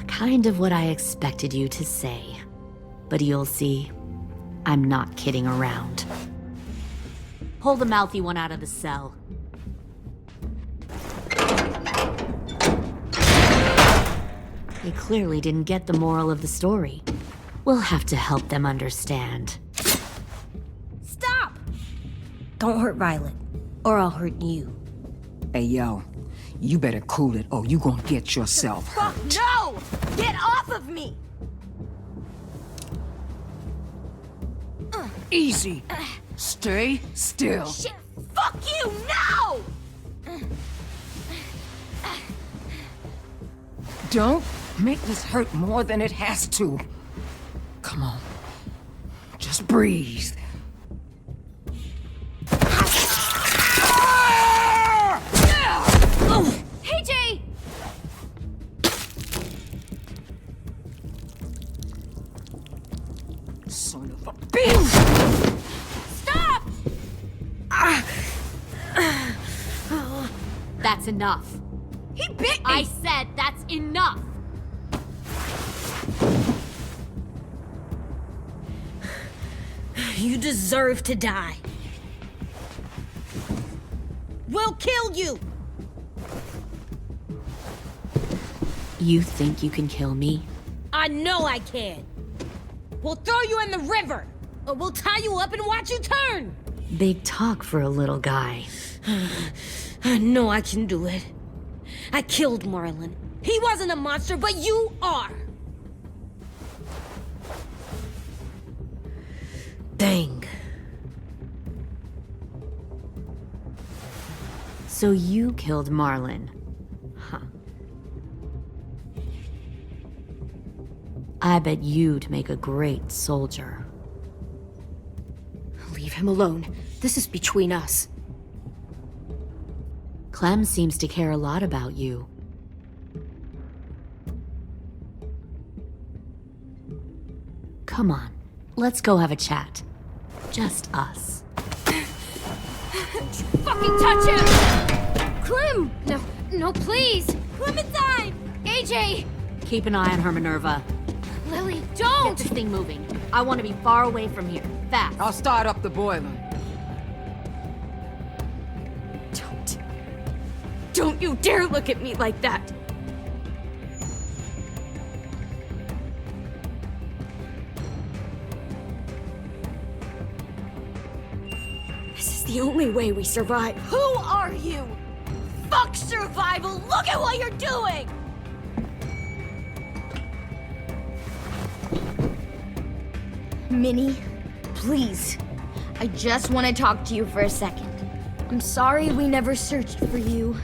[SPEAKER 8] Kind of what I expected you to say. But you'll see, I'm not kidding around. Pull the mouthy one out of the cell. They clearly didn't get the moral of the story. We'll have to help them understand.
[SPEAKER 5] Stop! Don't hurt Violet, or I'll hurt you.
[SPEAKER 2] Hey, yo. You better cool it, or you gonna get yourself hurt.
[SPEAKER 3] No! Get off of me!
[SPEAKER 2] Easy. Stay still.
[SPEAKER 3] Shit, fuck you, no!
[SPEAKER 2] Don't make this hurt more than it has to. Come on. Just breathe.
[SPEAKER 3] Hey, Jay!
[SPEAKER 2] Son of a bitch!
[SPEAKER 3] Stop!
[SPEAKER 8] That's That's enough.
[SPEAKER 9] He bit me!
[SPEAKER 8] I said that's enough!
[SPEAKER 5] You deserve to die. We'll kill you!
[SPEAKER 8] You think you can kill me?
[SPEAKER 5] I know I can. We'll throw you in the river, or we'll tie you up and watch you turn.
[SPEAKER 8] Big talk for a little guy.
[SPEAKER 5] I know I can do it. I killed Marlon. He wasn't a monster, but you are. Dang.
[SPEAKER 8] So you killed Marlon. Huh. I bet you'd make a great soldier.
[SPEAKER 1] Leave him alone. This is between us.
[SPEAKER 8] Clem seems to care a lot about you. Come on, let's go have a chat. Just us.
[SPEAKER 9] Fucking touch him!
[SPEAKER 1] Clem! No, please!
[SPEAKER 9] Clementine!
[SPEAKER 1] AJ!
[SPEAKER 8] Keep an eye on her, Minerva.
[SPEAKER 1] Lily,
[SPEAKER 8] Get
[SPEAKER 1] don't!
[SPEAKER 8] this thing moving. I want to be far away from here. Fast.
[SPEAKER 2] I'll start up the boiler.
[SPEAKER 1] Don't you dare look at me like that! This is the only way we survive.
[SPEAKER 9] Who are you? Fuck survival! Look at what you're doing!
[SPEAKER 3] Minnie, please. I just want to talk to you for a second. I'm sorry we never searched for you.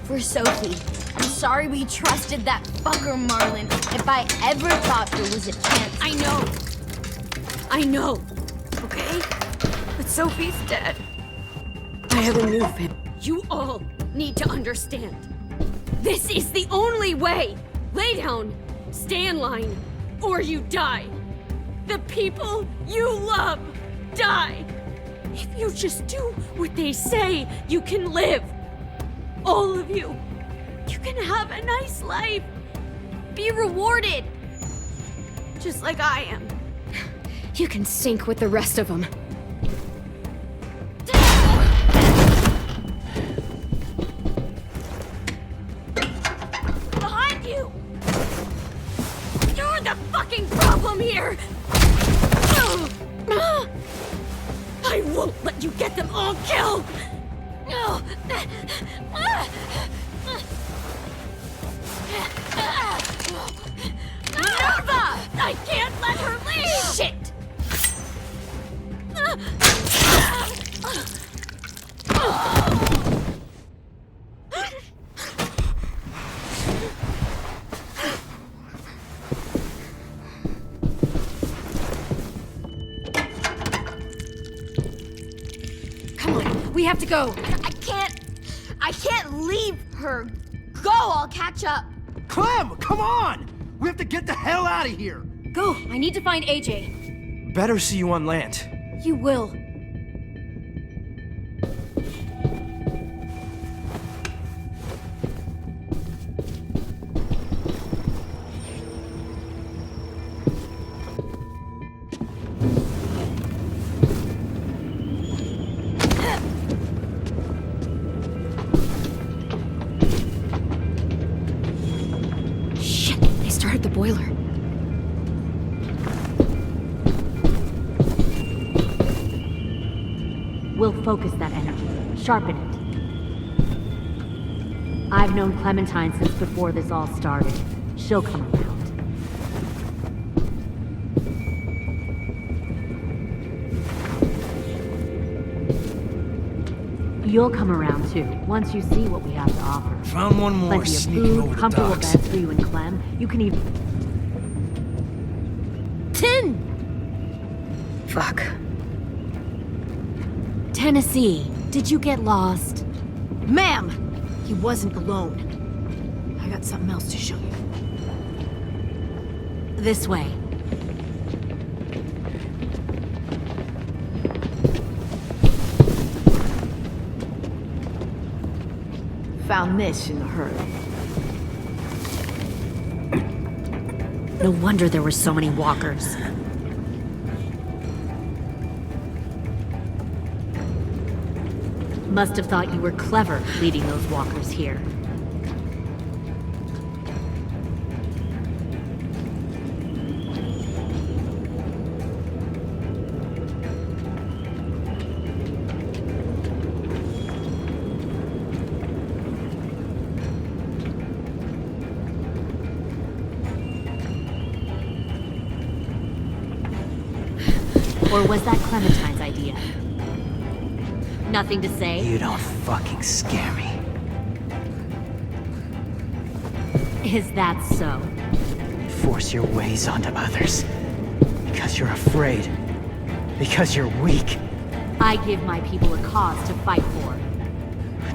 [SPEAKER 3] For Sophie. I'm sorry we trusted that fucker Marlon. If I ever thought there was a chance.
[SPEAKER 1] I know. Okay? But Sophie's dead. I have a new family. You all need to understand. This is the only way. Lay down, stay in line, or you die. The people you love die. If you just do what they say, you can live. All of you. You can have a nice life. Be rewarded. Just like I am. You can sink with the rest of them. Behind you! You're the fucking problem here! I won't let you get them all killed! Minerva! I can't let her leave! Shit! Come on, we have to go.
[SPEAKER 3] I can't leave her. Go, I'll catch up.
[SPEAKER 10] Clem, come on! We have to get the hell out of here!
[SPEAKER 1] Go, I need to find AJ.
[SPEAKER 10] Better see you on land.
[SPEAKER 1] You will. Shit, they started the boiler.
[SPEAKER 8] We'll focus that energy, sharpen it. I've known Clementine since before this all started. She'll come around. You'll come around too, once you see what we have to offer.
[SPEAKER 7] Found one more
[SPEAKER 8] Plenty of
[SPEAKER 7] sneaking over
[SPEAKER 8] food,
[SPEAKER 7] the
[SPEAKER 8] comfortable
[SPEAKER 7] docks.
[SPEAKER 8] beds for you and Clem. You can even...
[SPEAKER 5] 10!
[SPEAKER 1] Fuck.
[SPEAKER 8] Tennessee, did you get lost?
[SPEAKER 9] Ma'am! He wasn't alone. I got something else to show you.
[SPEAKER 8] This way.
[SPEAKER 9] found this in a hurry.
[SPEAKER 8] No wonder there were so many walkers. Must have thought you were clever leading those walkers here. Or was that Clementine's idea? Nothing to say?
[SPEAKER 10] You don't fucking scare me.
[SPEAKER 8] Is that so?
[SPEAKER 10] You force your ways onto others. Because you're afraid. Because you're weak.
[SPEAKER 8] I give my people a cause to fight for.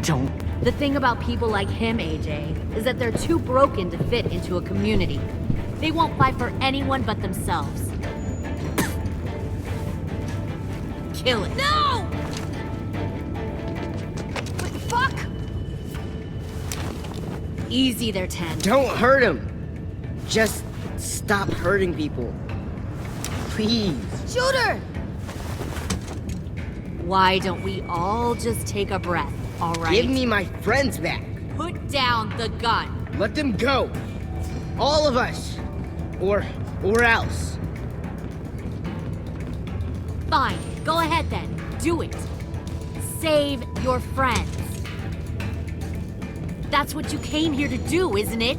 [SPEAKER 10] Don't...
[SPEAKER 8] The thing about people like him, AJ, is that they're too broken to fit into a community. They won't fight for anyone but themselves. Kill it.
[SPEAKER 5] No!
[SPEAKER 8] Fuck! Easy there, 10.
[SPEAKER 4] Don't hurt him. Just stop hurting people. Please.
[SPEAKER 5] Shoot her!
[SPEAKER 8] Why don't we all just take a breath, all right?
[SPEAKER 4] Give me my friends back.
[SPEAKER 8] Put down the gun.
[SPEAKER 4] Let them go. All of us. Or else.
[SPEAKER 8] Fine. Go ahead then. Do it. Save your friends. That's what you came here to do, isn't it?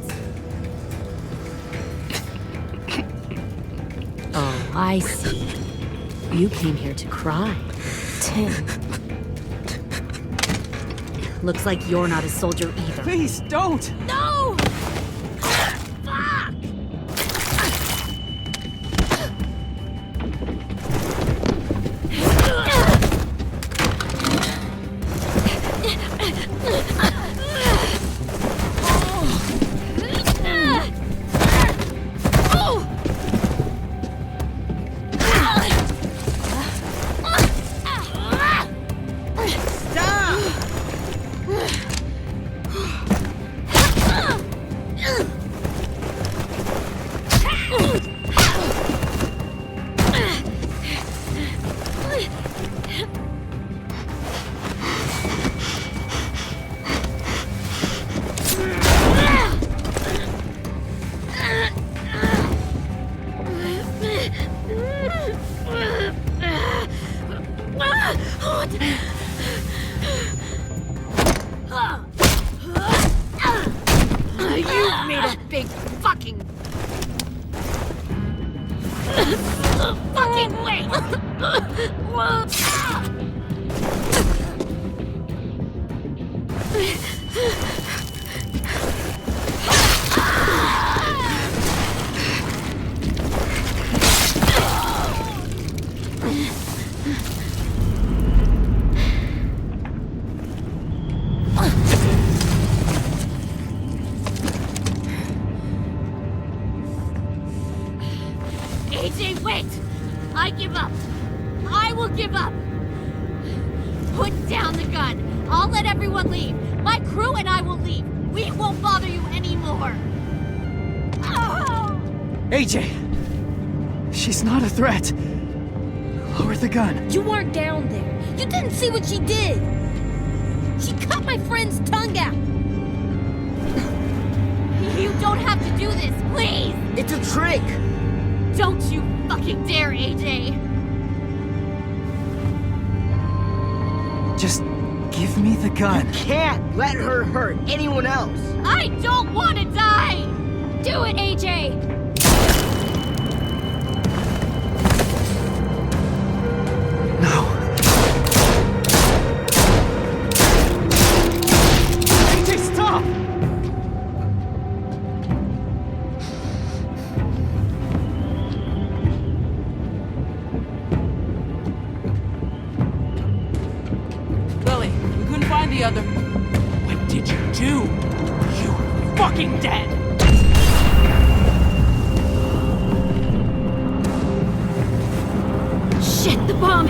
[SPEAKER 8] Oh, I see. You came here to cry.
[SPEAKER 3] Tim.
[SPEAKER 8] Looks like you're not a soldier either.
[SPEAKER 10] Please, don't!
[SPEAKER 5] No!
[SPEAKER 8] You've made a big fucking waste! AJ, wait! I give up. I will give up. Put down the gun. I'll let everyone leave. My crew and I will leave. We won't bother you anymore. Oh!
[SPEAKER 10] AJ! She's not a threat. Lower the gun.
[SPEAKER 5] You weren't down there. You didn't see what she did. She cut my friend's tongue out.
[SPEAKER 8] You don't have to do this, please!
[SPEAKER 4] It's a trick.
[SPEAKER 8] Don't you fucking dare, AJ!
[SPEAKER 10] Just give me the gun.
[SPEAKER 4] Can't let her hurt anyone else.
[SPEAKER 8] I don't want to die!
[SPEAKER 5] Do it, AJ!
[SPEAKER 10] No. AJ, stop!
[SPEAKER 2] Lily, we couldn't find the other. What did you do? You fucking dead!
[SPEAKER 5] Shit, the bomb!